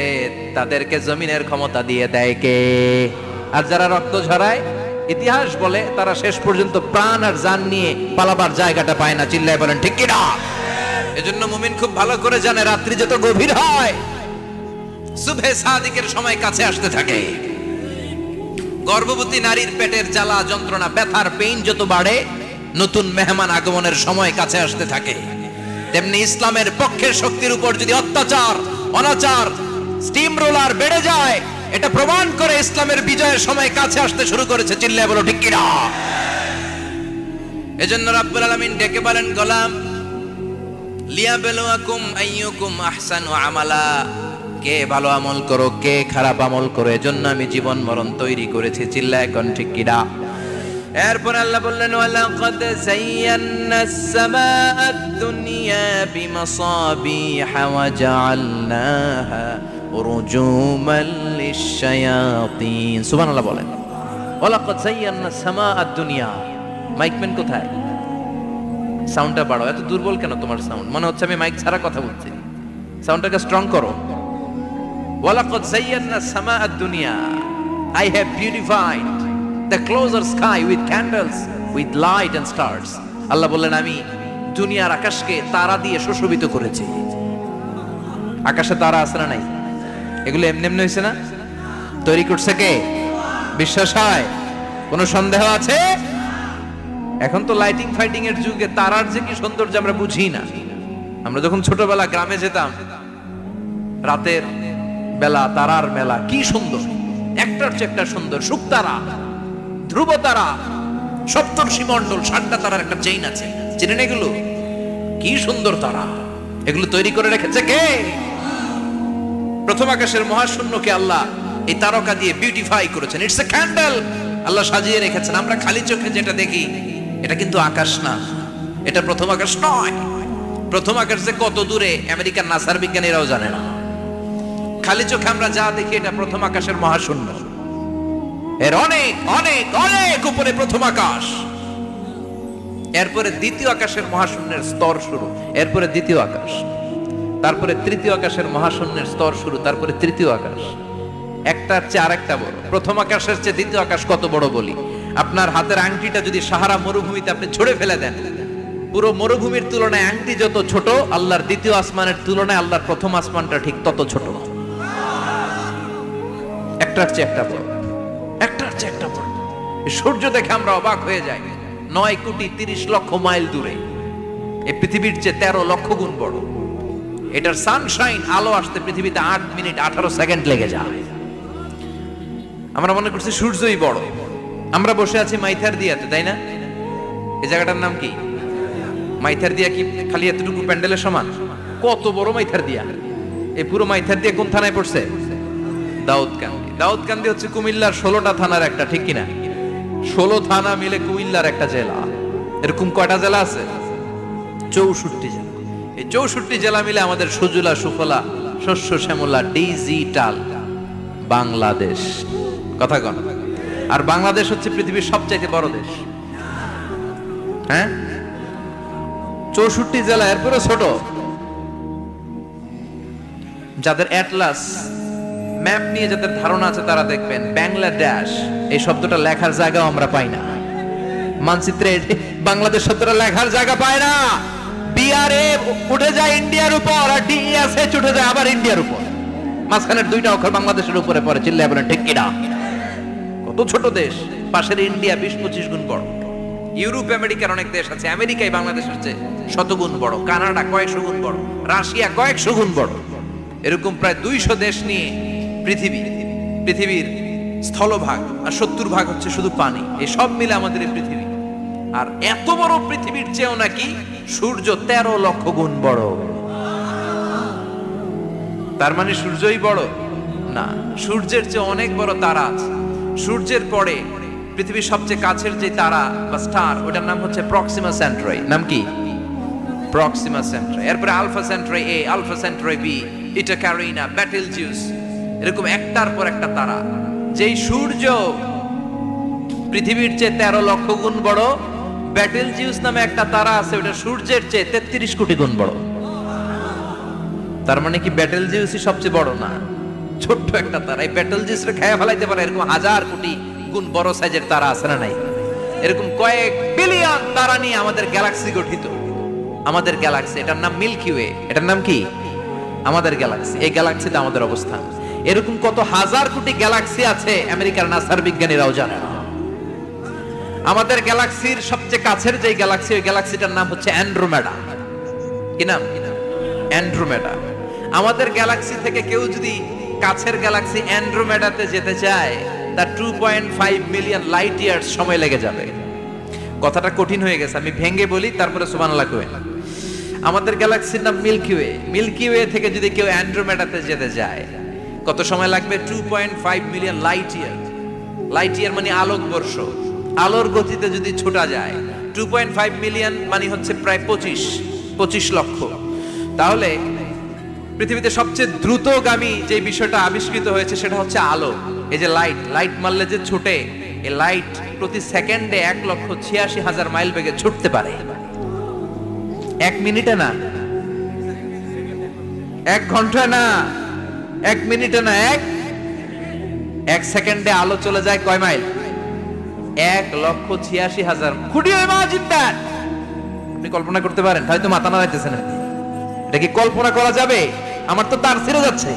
তাদেরকে জমিনের ক্ষমতা দিয়ে দেয় কে? আর যারা রক্ত ঝরায়, ইতিহাস বলে তারা শেষ পর্যন্ত প্রাণ আর জান নিয়ে পালাবার জায়গাটা পায় না। চিল্লায় বলেন ঠিক কিনা? এজন্য মুমিন খুব ভালো করে জানে, রাত্রি যত গভীর হয়, সুবহে সাদিকের সময় কাছে আসতে থাকে। গর্ভবতী নারীর পেটের জ্বালা যন্ত্রণা, ব্যথার পেইন যত বাড়ে, নতুন মেহমান আগমনের সময় কাছে আসতে থাকে। তেমনি ইসলামের পক্ষের শক্তির উপর যদি অত্যাচার, অনাচার, স্টিম রোলার বেড়ে যায়, এটা প্রমাণ করে ইসলামের বিজয়ের সময় কাছে আসতে শুরু করেছে। চিল্লায় বলো ঠিক কিনা? এজন্য রাব্বুল আলামিন ডেকে বলেন, গোলাম লিয়াবলুয়াকুম আইয়ুকুম আহসানু আমালা। কে ভালো আমল করো, কে খারাপ আমল করো, এজন্য আমি জীবন মরণ তৈরি করেছি। চিল্লায় কোন ঠিক কিনা? এরপর আল্লাহ বললেন, ওয়ালাকাদ যায়্যানাস সামাআদ দুনিয়া বিমাসাবিহা ওয়া জাআলনাহা রুজুমান লিশ-শায়াতিন। সুবহানাল্লাহ বলেন। ওয়ালাকাদ যায়্যানাস সামাআদ দুনিয়া। মাইকম্যান কোথায়? সাউন্ডটা বাড়াও। এত দুর্বল কেন তোমার সাউন্ড? মনে হচ্ছে আমি মাইক ছাড়া কথা বলছি। সাউন্ডটাকে স্ট্রং করো। ওয়ালাকাদ যায়্যানাস সামাআদ দুনিয়া। I have beautified the closer sky with candles, with light and stars. আল্লাহ বললেন, আমি দুনিয়ার আকাশকে তারা দিয়ে সুশোভিত করেছি। আকাশে তারা আছে না নাই? এগুলো এমনি এমনি হয়েছে না? তৈরি করছে কে? বিশ্বাস হয়? কোনো সন্দেহ আছে? এখন তো লাইটিং ফাইটিং এর যুগে তারার যে কি সৌন্দর্য আমরা বুঝি না। আমরা যখন ছোটবেলা গ্রামে যেতাম, রাতের বেলা তারার মেলা, কি সুন্দর, একটার চেয়ে একটা সুন্দর। শুকতারা, ধ্রুব তারা, সপ্তর্ষি মণ্ডল, 7টা তারার একটা চেইন আছে, চেনেন এগুলো? কি সুন্দর তারা! এগুলো তৈরি করে রেখেছে কে? প্রথম আকাশের মহাশূন্যকে আল্লাহ এই তারকা দিয়ে বিউটিফাই করেছেন। It's a candle. আল্লাহ সাজিয়ে রেখেছেন। আমরা খালি চোখে যেটা দেখি, এটা কিন্তু আকাশ না, এটা প্রথম আকাশ নয়। প্রথম আকাশ যে কত দূরে আমেরিকার নাসার বিজ্ঞানীরাও জানে না। খালি চোখে আমরা যা দেখি, এটা প্রথম আকাশের মহাশূন্য। এর অনেক অনেক অনেক উপরে প্রথম আকাশ। এরপরে দ্বিতীয় আকাশের মহাশূন্যের স্তর শুরু, এরপরে দ্বিতীয় আকাশ, তারপরে তৃতীয় আকাশের মহাশূন্যের স্তর শুরু, তারপরে তৃতীয় আকাশ। একটার চেয়ে আরেকটা বড়। প্রথম আকাশের চেয়ে দ্বিতীয় আকাশ কত বড় বলি? আপনার হাতের আংটিটা যদি সাহারা মরুভূমিতে আপনি ছুঁড়ে ফেলে দেন, পুরো মরুভূমির তুলনায় আংটি যত ছোট, আল্লাহর দ্বিতীয় আসমানের তুলনায় আল্লাহর প্রথম আসমানটা ঠিক তত ছোট। একটার চেয়ে একটা বড়, একটার চেয়ে একটা বড়। সূর্য দেখে আমরা অবাক হয়ে যাই। 9,30,00,000 মাইল দূরে। এই পৃথিবীর চেয়ে 13 লক্ষ গুণ বড়। এটার সানশাইন, আলো আসতে পৃথিবীতে 8 মিনিট 18 সেকেন্ড লেগে যায়। আমরা মনে করছি সূর্যই বড়। আমরা বসে আছি মাইথার দিয়াতে, তাই না? এই জায়গাটার নাম কি? মাইথার দিয়া। কি খালি এতটুকু প্যান্ডেলের সমান? কত বড় মাইথার দিয়া! এই পুরো মাইথর কোন থানায় পড়ছে? দাউদকান্দি। দাউদকান্দি হচ্ছে কুমিল্লার 16টা থানার একটা, ঠিক কিনা? 16 থানা মিলে কুমিল্লার একটা জেলা। এরকম কয়টা জেলা আছে? 64 জেলা। এই 64 জেলা মিলে আমাদের সুজলা সুফলা শস্য শ্যামলা ডিজিটাল বাংলাদেশ। কথা কন। আর বাংলাদেশ হচ্ছে পৃথিবীর সবচাইতে বড় দেশ। হ্যাঁ, 64 জেলা, এরপরে ছোট। যাদের অ্যাটলাস ম্যাপ নিয়ে যাদের ধারণা আছে তারা দেখবেন বাংলাদেশ এই শব্দটা লেখার জায়গাও আমরা পাই না। মানচিত্রে বাংলাদেশ শব্দটা লেখার জায়গা পায় না। বিআরএ উঠে যায় ইন্ডিয়ার উপর, আর ডিএসএইচ উঠে যায় আবার ইন্ডিয়ার উপর। মাঝখানের দুইটা অক্ষর বাংলাদেশের উপরে পড়ে। চিল্লায় বলেন ঠিক কিনা? কত ছোট দেশ। পাশের ইন্ডিয়া 20-25 গুণ বড়। ইউরোপ আমেরিকার অনেক দেশ আছে, আমেরিকায় বাংলাদেশের চেয়ে শতগুণ বড়। কানাডা কয়েকশো গুণ বড়, রাশিয়া কয়েকশো গুণ বড়। এরকম প্রায় 200 দেশ নিয়ে পৃথিবীর স্থলভাগ, আর 70% হচ্ছে শুধু পানি। এই সব মিলে আমাদের এই পৃথিবী। আর এত বড় পৃথিবীর চেয়েও নাকি সূর্য 13 লক্ষ গুণ বড়। তার মানে সূর্যই বড় না, সূর্যের চেয়ে অনেক বড় তারা আছে। সূর্যের পরে পৃথিবীর সবচেয়ে কাছের যে তারা বা স্টার, ওটার নাম হচ্ছে প্রক্সিমা সেন্ট্রাই। নাম কি? প্রক্সিমা সেন্ট্রাই। এরপরে আলফা সেন্ট্রাই এ, আলফা সেন্ট্রাই বি, ইটা ক্যারিনা, বেটেলজিউস, এরকম একটার পর একটা তারা। যেই সূর্য পৃথিবীর চেয়ে 13 লক্ষ গুণ বড়, বেটেলজিউস নামে একটা তারা আছে, ওটা সূর্যের চেয়ে 33 কোটি গুণ বড়। তার মানে কি বেটেলজিউসই সবচেয়ে বড় না, ছোট্ট একটা তারা। এই বেটেলজিউসরে খেয়ে ফেলাইতে পারে এরকম 1000 কোটি গুণ বড় সাইজের তারা আছে না নাই? এরকম কয়েক বিলিয়ন তারা নিয়ে আমাদের গ্যালাক্সি গঠিত। আমাদের গ্যালাক্সি, এটার নাম মিল্কি ওয়ে। এটার নাম কি? আমাদের গ্যালাক্সি। এই গ্যালাক্সিতে আমাদের অবস্থান। এরকম কত হাজার কোটি গ্যালাক্সি আছে আমেরিকার নাসার বিজ্ঞানীরাও জানে না। আমাদের গ্যালাক্সির সবচেয়ে কাছের যে গ্যালাক্সি, ওই গ্যালাক্সিটার নাম হচ্ছে অ্যান্ড্রোমেডা। কি নাম? অ্যান্ড্রোমেডা। আমাদের গ্যালাক্সি থেকে কেউ যদি কাছের গ্যালাক্সি অ্যান্ড্রোমেডাতে যেতে চায়, তার 2.5 মিলিয়ন লাইট ইয়ার্স সময় লেগে যাবে। কথাটা কঠিন হয়ে গেছে, আমি ভেঙে বলি, তারপরে সুবহানাল্লাহ কইবেন। আমাদের গ্যালাক্সির নাম মিল্কি ওয়ে। মিল্কি ওয়ে থেকে যদি কেউ অ্যান্ড্রোমেডাতে যেতে যায়, কত সময় লাগবে? 2.5 million light year. Light year মানে আলোকবর্ষ। আলোর গতিতে যদি ছোটা যায়, 2.5 মিলিয়ন মানে হচ্ছে প্রায় 25 লক্ষ। তাহলে পৃথিবীতে সবচেয়ে দ্রুতগামী যে বিষয়টা আবিষ্কৃত হয়েছে সেটা হচ্ছে আলো। এই যে লাইট মারলে যে ছুটে, এই লাইট প্রতি সেকেন্ডে 1,86,000 মাইল বেগে ছুটতে পারে। 1 মিনিটে না, 1 ঘন্টা না, 1 মিনিটে না, 1 সেকেন্ডে আলো চলে যায় কয় মাইল? 1,86,000। আপনি কল্পনা করতে পারেন? হয়তো মাথা নাড়াইতেছেন। এটা কি কল্পনা করা যাবে? আমার তো তার ছিঁড়ে যাচ্ছে।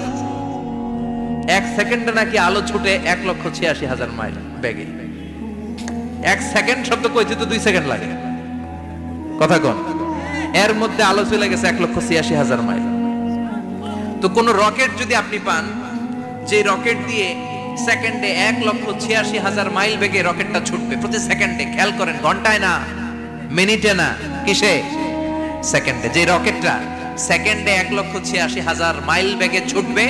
1 সেকেন্ডে নাকি আলো ছুটে 1,86,000 মাইল বেগে। 1 সেকেন্ড শব্দ কইতে তো 2 সেকেন্ড লাগে। কথা কোন? এর মধ্যে আলো চলে গেছে 1,86,000 মাইল। তো কোন রকেট যদি আপনি পান, যে রকেট দিয়ে সেকেন্ডে 1,86,000 মাইল বেগে রকেটটা ছুটবে প্রতি সেকেন্ডে, খেয়াল করেন, ঘন্টায় না, মিনিটে না, কিসে? সেকেন্ডে। যে রকেটটা সেকেন্ডে 1,86,000 মাইল বেগে ছুটবে,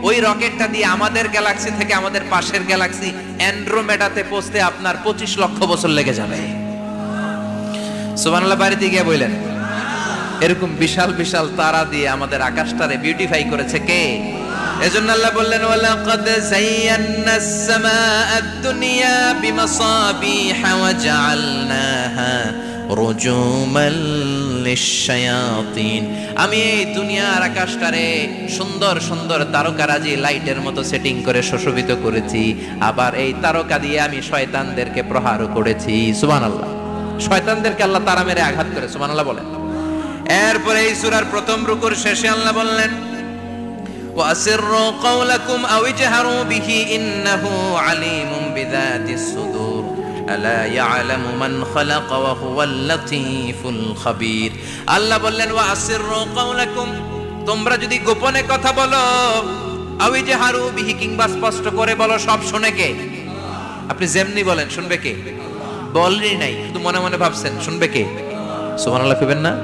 ওই রকেটটা দিয়ে আমাদের গ্যালাক্সি থেকে আমাদের পাশের গ্যালাক্সি অ্যান্ড্রোমেডাতে পৌঁছতে আপনার 25 লক্ষ বছর লেগে যাবে। সুবহানাল্লাহ বাড়িতে গিয়ে বললেন। এরকম বিশাল বিশাল তারা দিয়ে আমাদের আকাশটারে বিউটিফাই করেছে কে? এজন্য আল্লাহ বললেন, ওয়ালাকাদ যায়্যানাস সামাআদ দুনিয়া বিমাসাবিহা ওয়া জাআলনাহা রুজুমাল লিশ-শায়াতিন। আমি এই দুনিয়ার আকাশটারে সুন্দর সুন্দর তারকারাজি লাইটের মতো সেটিং করে সুশোভিত করেছি। আবার এই তারকা দিয়ে আমি শয়তানদেরকে প্রহারও করেছি। সুবহানাল্লাহ। শয়তানদেরকে আল্লাহ তারা মেরে আঘাত করে। সুবহানাল্লাহ বলেন। এরপরে এই সূরার প্রথম রুকুর শেষে আল্লাহ বললেন, ওয়াসিররু কাওলাকুম আও ইজহারু বিহি ইন্নাহু আলিমুম বিযাতিস সুদূর আলা ইয়ালামু মান খালাকা ওয়া হুয়াল লাতীফুল খাবীর। আল্লাহ বললেন, ওয়াসিররু কাওলাকুম, তোমরা যদি গোপনে কথা বলো, আও ইজহারু বিহি, কিংবা স্পষ্ট করে বলো, সব শুনে কে? আপনি যেমনি বলেন শুনবে কে? বলেনই নাই, শুধু মনে মনে ভাবছেন, শুনবে কে? সুবহানাল্লাহ কইবেন না?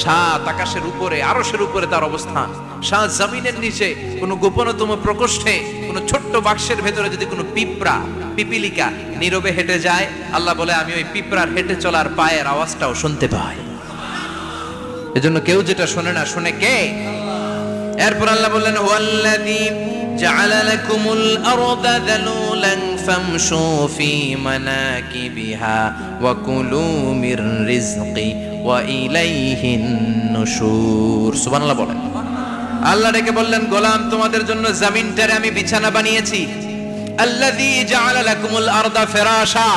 সাত আকাশের উপরে, আরশের উপরে তার অবস্থান। সাত জমিনের নিচে কোনো গোপনতম প্রকোষ্ঠে কোনো ছোট্ট বাক্সের ভেতরে যদি কোনো পিঁপড়া পিপিলিকা নীরবে হেঁটে যায়, আল্লাহ বলে আমি ওই পিঁপড়ার হেঁটে চলার পায়ের আওয়াজটাও শুনতে পাই। এজন্য কেউ যেটা শোনে না, শোনে কে? এরপর আল্লাহ বললেন ওয়াল্লাযী জাআলা লাকুমুল আরদা যালুলান ফামশু ফি মানাকিবিহা ওয়া কুলু মির রিজকি ওয়া ইলাইহিন নুশুর। সুবহানাল্লাহ বলেন। আল্লাহ ডেকে বললেন গোলাম তোমাদের জন্য জমিনটারে আমি বিছানা বানিয়েছি। আল্লাযী জাআলা লাকুমুল আরদা ফিরাশা,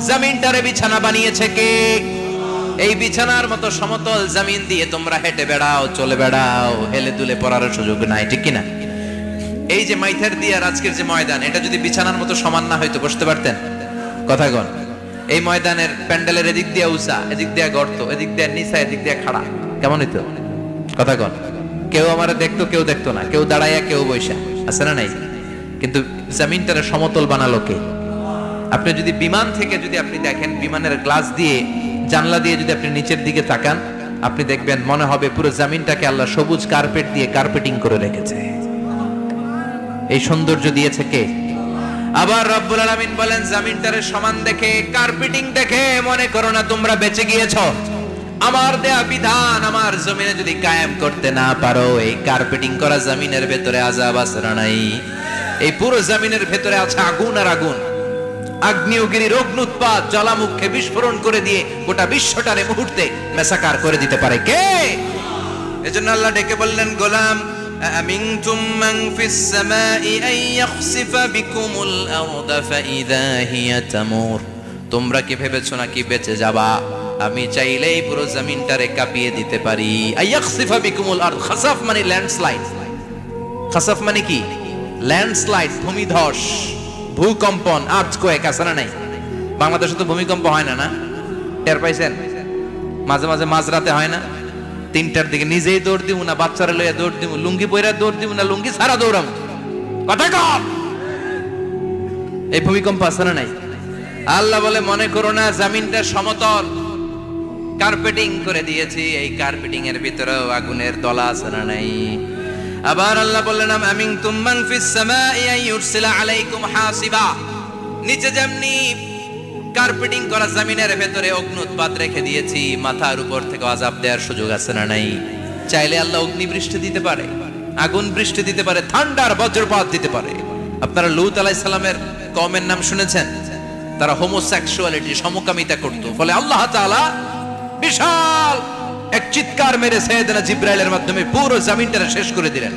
জমিনটারে বিছানা বানিয়েছে কে? এই বিছানার মতো সমতল জমিন দিয়ে তোমরা হেঁটে বেড়াও, চলে বেড়াও, হেলে দুলে পড়ার সুযোগ নাই, ঠিক কিনা? এই যে মাইথার দিয়ে আর আজকের যে ময়দান, এটা যদি বিছানার মতো সমান না হয়তো বসতে পারতেন? কথা কন। এই ময়দানের প্যান্ডেলের এদিক দিয়ে উঁচা, এদিক দিয়ে গর্ত, এদিক দিয়ে নিচা, এদিক দিয়ে খাড়া, কেমন হইতো? কথা কন। কেউ আমারে দেখতো, কেউ দেখতো না, কেউ দাঁড়াইয়া, কেউ বৈশা, আছে না নাই? কিন্তু জমিনটারে সমতল বানালো কে? আপনি যদি বিমান থেকে যদি আপনি দেখেন, বিমানের গ্লাস দিয়ে জানলা দিয়ে যদি আপনি নিচের দিকে তাকান, আপনি দেখবেন মনে হবে পুরো জমিনটাকে আল্লাহ সবুজ কার্পেট দিয়ে কার্পেটিং করে রেখেছে। এই সৌন্দর্য দিয়েছে কে? আবার রব্বুল আলামিন বলেন জমিনটারে সমান দেখে, কার্পেটিং দেখে মনে করো না তোমরা বেঁচে গিয়েছো। আমার দেয়া বিধান আমার জমিনে যদি কায়েম করতে না পারো, এই কার্পেটিং করা জমিনের ভেতরে আযাব আছে না নাই? এই পুরো জমিনের ভেতরে আছে আগুন আর আগুন। আগ্নেয়গিরির অগ্নুৎপাত জ্বালামুখে বিস্ফোরণ করে দিয়ে গোটা বিশ্বটারে মুহূর্তে মেসাকার করে দিতে পারে কে? এজন্য আল্লাহ ডেকে বললেন গোলাম আমিনতুম মান ফিস সামাই আন ইয়াখসিফা বিকুমুল আরদা ফাইযা হিয়া তামুর। তোমরা কি ভেবেছো নাকি বেঁচে যাবা? আমি চাইলেই পুরো জমিনটারে কাঁপিয়ে দিতে পারি। আন ইয়াখসিফা বিকুমুল আরদ, খাসাফ মানে ল্যান্ডস্লাইড। খাসাফ মানে কি? ল্যান্ডস্লাইড, ভূমিধস, ভূকম্পন, আর্থকোয়েক, আছে না নাই? বাংলাদেশে তো ভূমিকম্প হয় না, না? টের পাইছেন? মাঝে মাঝে মাঝরাতে হয় না? 3টার দিকে নিজেই দৌড় দিব না বাচ্চারা লইয়া দৌড় দিব, লুঙ্গি পইরা দৌড় দিব না লুঙ্গি ছাড়া দৌড়াম, কথা কম। এই ভূমিকম্প আছে না নাই? আল্লাহ বলে মনে করো না জমিনটা সমতল, কার্পেটিং করে দিয়েছি। এই কার্পেটিং এর ভিতরেও আগুনের দলা আছে না নাই? আবার আল্লাহ বললেন আমিনতুম মান ফিস সামাই আন ইউরসিলা আলাইকুম হাসিবা। নিচে যেমনি কার্পেটিং করা জমিনের ভেতরে অগ্নুৎপাত রেখে দিয়েছি, মাথার উপর থেকে আযাব দেওয়ার সুযোগ আছে না নাই? চাইলে আল্লাহ অগ্নি বৃষ্টি দিতে পারে, আগুন বৃষ্টি দিতে পারে, ঠান্ডার বজ্রপাত দিতে পারে। আপনারা লূত আলাইহিস সালামের কওমের নাম শুনেছেন? তারা হোমোসেক্সুয়ালিটি, সমকামিতা করত। ফলে আল্লাহ তাআলা বিশাল এক চিৎকার মেরে সাইয়েদনা জিবরাইলের মাধ্যমে পুরো জমিনটা শেষ করে দিলেন।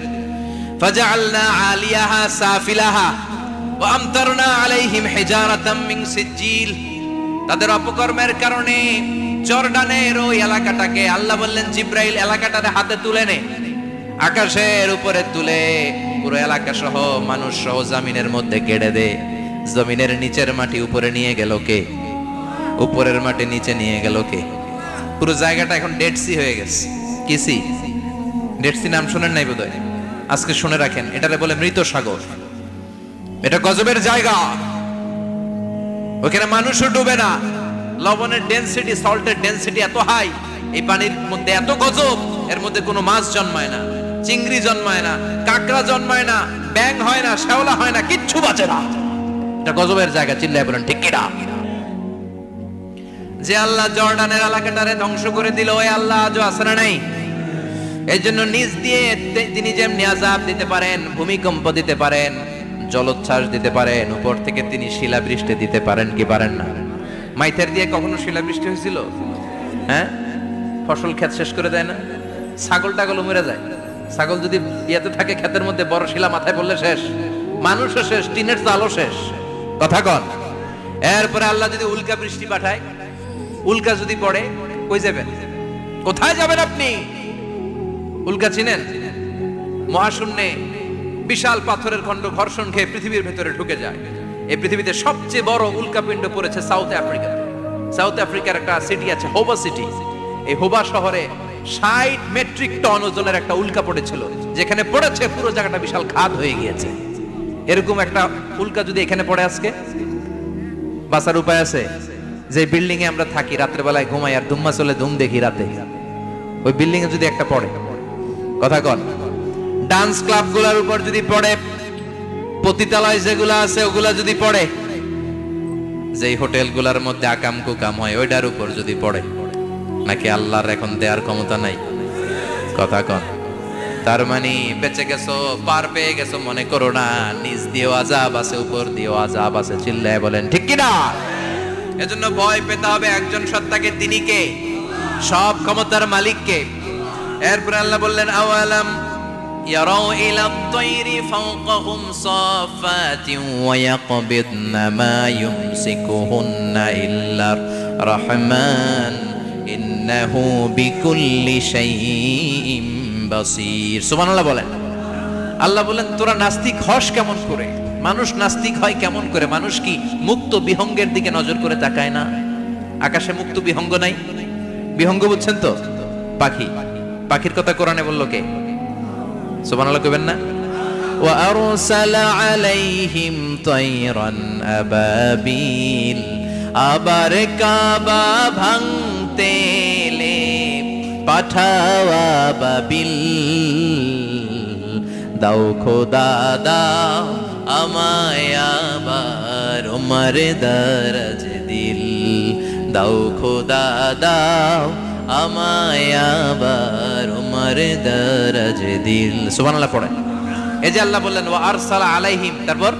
ফাজআলনা আলিয়াহা সাফিলাহা ওয়া আমতারনা আলাইহিম হিজারাতাম মিন সিজিল। তাদের অপকর্মের কারণে জর্ডানের ওই এলাকাটাকে আল্লাহ বললেন জিবরাইল এলাকাটারে হাতে তুলে নে, আকাশের উপরে তুলে পুরো এলাকা সহ মানুষ সহ জমিনের মধ্যে গেড়ে দে। জমিনের নিচের মাটি উপরে নিয়ে গেল কে? উপরের মাটি নিচে নিয়ে গেল কে? পুরো জায়গাটা এখন ডেড সি হয়ে গেছে। কি সি? ডেড সি নাম শুনেন নাই বোধহয়? আজকে শুনে রাখেন, এটারে বলে মৃত সাগর। এটা গজবের জায়গা, ওখানে মানুষও ডুবে না। লবণের ডেনসিটি, সল্টের ডেনসিটি এত হাই, এই পানির মধ্যে এত গজব, এর মধ্যে কোনো মাছ জন্মায় না, চিংড়ি জন্মায় না, কাঁকড়া জন্মায় না, ব্যাঙ হয় না, শ্যাওলা হয় না, কিচ্ছু বাঁচে না। এটা গজবের জায়গা, চিল্লায় বলেন ঠিক কিনা? যে আল্লাহ জর্ডানের এলাকাটারে ধ্বংস করে দিল, ওই আল্লাহ আজও আছে না নাই? এই জন্য নিজ দিয়ে তিনি যেমনি আযাব দিতে পারেন, ভূমিকম্প দিতে পারেন, জলোচ্ছ্বাস দিতে পারেন, উপর থেকে তিনি শিলাবৃষ্টি দিতে পারেন কি পারেন না? মাইথার দিয়ে কখনো শিলাবৃষ্টি হয়েছিল? হ্যাঁ, ফসল ক্ষেত শেষ করে দেয় না? ছাগল টাগল মরে যায়। ছাগল যদি ইয়েতে থাকে ক্ষেতের মধ্যে, বড় শিলা মাথায় পড়লে শেষ, মানুষও শেষ, টিনের চালও শেষ, কথা কন। এরপরে আল্লাহ যদি উল্কা বৃষ্টি পাঠায়, উল্কা যদি পড়ে, কই যাবেন? কোথায় যাবেন আপনি? উল্কা চিনেন? মহাশূন্যে বিশাল পাথরের খণ্ড ঘর্ষণ খেয়ে পৃথিবীর ভেতরে ঢুকে যায়। এই পৃথিবীতে সবচেয়ে বড় উল্কাপিণ্ড পড়েছে সাউথ আফ্রিকাতে। সাউথ আফ্রিকার একটা সিটি আছে হোবা সিটি। এই হোবা শহরে 60 মেট্রিক টন ওজনের একটা উল্কা পড়েছিল, যেখানে পড়েছে পুরো জায়গাটা বিশাল খাদ হয়ে গিয়েছে। এরকম একটা উল্কা যদি এখানে পড়ে আজকে, বাঁচার উপায় আছে? যে বিল্ডিং এ আমরা থাকি, রাতের বেলায় ঘুমাই আর ধুম্মা চলে ধুম দেখি রাতে, ওই বিল্ডিং এ যদি একটা পড়ে, কথা কন, ডান্স ক্লাবগুলোর উপর যদি পড়ে, পতিতালয় যেগুলো আছে ওগুলা যদি পড়ে, যেই হোটেলগুলোর মধ্যে আকাম কুকাম হয় ওইটার উপর যদি পড়ে, নাকি আল্লাহর এখন দেয়ার ক্ষমতা নাই? কথা কন। তার মানে বেঁচে গেছো, পার পেয়ে গেছো মনে করো না, নিচ দিয়েও আযাব আছে, উপর দিয়েও আযাব আছে। চিল্লায় বলেন ঠিক কিনা? এজন্য ভয় পেতে হবে একজন সত্তাকে, তিনি কে? সব ক্ষমতার মালিককে। এরপর আল্লাহ বললেন আওয়ালাম ইয়ারাউ ইলা আত-তায়রি ফাওকাহুম সাফাতিন ওয়া ইয়াকবিদনা মা ইউমসিকুহুন্না ইল্লার রাহমান ইন্নাহু বিকুল্লি শাইইন বাসীর। সুবহানাল্লাহ বলেন। আল্লাহ বলেন তোরা নাস্তিক হস কেমন করে? মানুষ নাস্তিক হয় কেমন করে? মানুষ কি মুক্ত বিহঙ্গের দিকে নজর করে তাকায় না? আকাশে মুক্ত বিহঙ্গ নাই? বিহঙ্গ বুঝছেন তো? পাখি। পাখির কথা কোরআনে বললো কে? সুবহানাল্লাহ কইবেন না? ওয়া আরসালা আলাইহিম তায়রান আবাবিল, আবার কাবা ভাঙতে এলে পাঠাওয়া বাবিল। দাও খোদা দাও আমায় আবার উমর দরজ দিল, দাও খোদা দাও আমায় আবার উমর দরজ দিল। সুবহানাল্লাহ পড়ে। এই যে আল্লাহ বললেন ওয়া আরসালা আলাইহিম, তারপর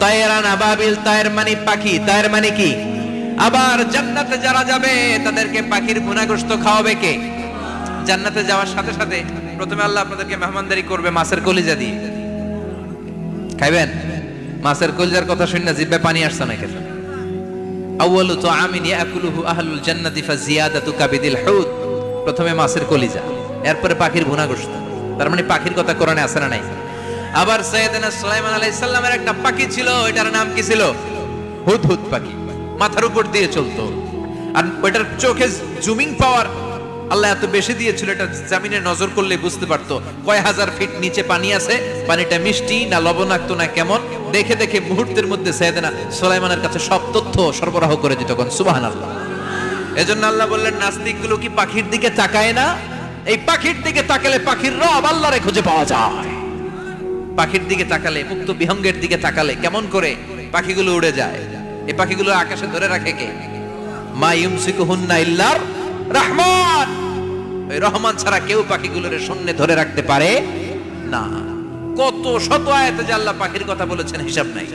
তায়রান আবাবিল, তায়ের মানে পাখি, তায়ের মানে কি? আবার জান্নাতে যারা যাবে তাদেরকে পাখির ভুনাগোশত খাওয়াবে কে? জান্নাতে যাওয়ার সাথে সাথে প্রথমে আল্লাহ আপনাদেরকে মেহমানদারি করবে মাছের কলিজা দিয়ে। খাইবেন? মাছের কলিজার কথা শুনে জিহ্বায় পানি আসছে না কেন? আউয়ালু তুআমিন ইয়াকুলুহু আহলুল জান্নাতি ফাজিয়াদাতু কাবিদিল হুদ। প্রথমে মাছের কলিজা, এরপরে পাখির ভুনাগোশত। তার মানে পাখির কথা কোরআনে আছে না নাই? আবার সাইয়েদনা সুলাইমান আলাইহিস সালামের একটা পাখি ছিল, ওইটার নাম কি ছিল? হুদহুদ পাখি। মাথার উপর দিয়ে চলতো, আর ওইটার চোখে জুমিং পাওয়ার আল্লাহ এত বেশি দিয়েছিল, এটা জমিনে নজর করলে বুঝতে পারতো কয় হাজার ফিট নিচে পানি আছে, পানিটা মিষ্টি না লবণাক্ত না কেমন, দেখে দেখে মুহূর্তের মধ্যে সাইয়েদনা সুলাইমানের কাছে সব তথ্য সরবরাহ করে দিত। কোন সুবহানাল্লাহ। এজন্য আল্লাহ বললেন নাস্তিকগুলো কি পাখির দিকে তাকায় না? এই পাখির দিকে তাকালে পাখির রব আল্লাহরে খুঁজে পাওয়া যায়। পাখির দিকে তাকালে, মুক্ত বিহঙ্গের দিকে তাকালে কেমন করে পাখিগুলো উড়ে যায়। এই পাখিগুলো আকাশে ধরে রাখে কে? মা ইউমসিকুহুন্না ইল্লার রহমান। ওই রহমান ছাড়া কেউ পাখিগুলোর শূন্যে ধরে রাখতে পারে না। কত শত আয়াতে যে আল্লাহ পাখির কথা বলেছেন হিসাব নাই।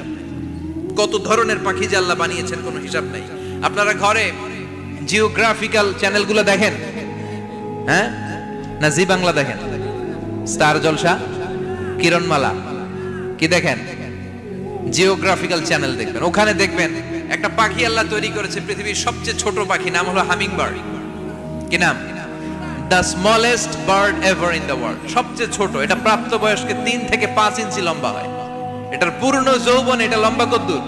কত ধরনের পাখি যে আল্লাহ বানিয়েছেন কোনো হিসাব নাই। আপনারা ঘরে জিওগ্রাফিক্যাল চ্যানেলগুলো দেখেন? হ্যাঁ না জি বাংলা দেখেন? স্টার জলসা, কিরণমালা, কি দেখেন? জিওগ্রাফিক্যাল চ্যানেল দেখবেন। ওখানে দেখবেন একটা পাখি আল্লাহ তৈরি করেছে, পৃথিবীর সবচেয়ে ছোট পাখি, নাম হলো হামিং বার্ড। কি নাম? The smallest bird ever in the world. সবচেয়ে ছোট। এটা প্রাপ্তবয়স্কে 3 থেকে 5 ইঞ্চি লম্বা হয়। এটার পূর্ণ যৌবন এটা লম্বা কতদূর?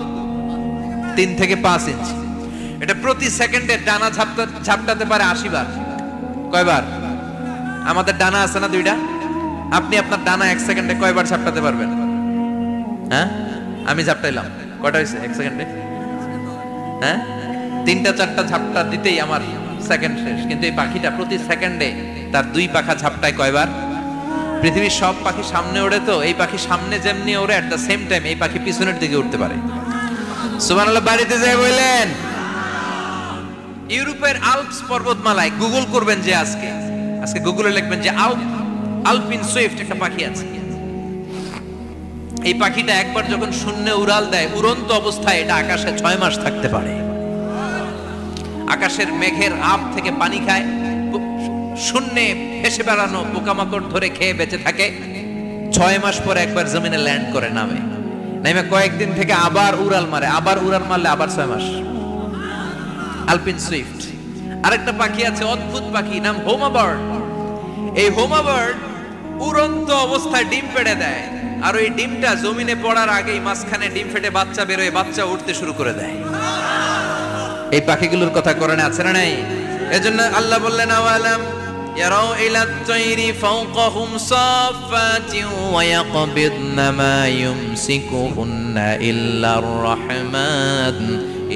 3 থেকে 5 ইঞ্চি। এটা প্রতি সেকেন্ডে ডানা ঝাপটাতে পারে 80 বার। কয়বার? আমাদের ডানা আছে না 2টা? আপনি আপনার ডানা 1 সেকেন্ডে কয়বার ঝাপটাতে পারবেন? হ্যাঁ, আমি ঝাপটাইলাম, কয়টা হয়েছে 1 সেকেন্ডে? হ্যাঁ, 3টা 4টা ঝাপটা দিতেই আমার সেকেন্ড শেষ। কিন্তু এই পাখিটা প্রতি সেকেন্ডে তার 2 পাখা ঝাপটায় কয়বার? পৃথিবীর সব পাখি সামনে ওড়ে, তো এই পাখি সামনে যেমনি ওড়ে, এট দ্য সেম টাইম এই পাখি পিছনের দিকে উঠতে পারে। সুবহানাল্লাহ। বাড়িতে যাই বললেন। ইউরোপের আল্পস পর্বতমালায় গুগল করবেন যে আজকে গুগলে লিখবেন যে আলপিন সুইফট একটা পাখি আছে। এই পাখিটা একবার যখন শূন্যে উড়াল দেয়, উড়ন্ত অবস্থায় এটা আকাশে 6 মাস থাকতে পারে। আকাশের মেঘের আপ থেকে পানি খায়, শূন্যে ভেসে বেড়ানো পোকামাকড় ধরে খেয়ে বেঁচে থাকে। 6 মাস পরে একবার জমিনে ল্যান্ড করে, নামে কয়েকদিন থেকে আবার উড়াল মারে, আবার উড়াল মারলে আবার 6 মাস। আলপিন সুইফট। আরেকটা পাখি আছে, অদ্ভুত পাখি, নাম হোমা বার্ড। এই হোমা বার্ড উড়ন্ত অবস্থায় ডিম পেড়ে দেয়, আর ওই ডিমটা জমিনে পড়ার আগেই মাঝখানে ডিম ফেটে বাচ্চা বেরোয়, বাচ্চা উঠতে শুরু করে দেয়। এই পাখিগুলোর কথা কোরআনে আছে না নাই? এজন্য আল্লাহ বললেন আওয়ালাম ইয়ারাউ ইলা আত-তায়রি ফাওকাহুম সাফাতিন ওয়া ইয়াকবিদনা মা ইউমসিকুহুন্না ইল্লার রাহমান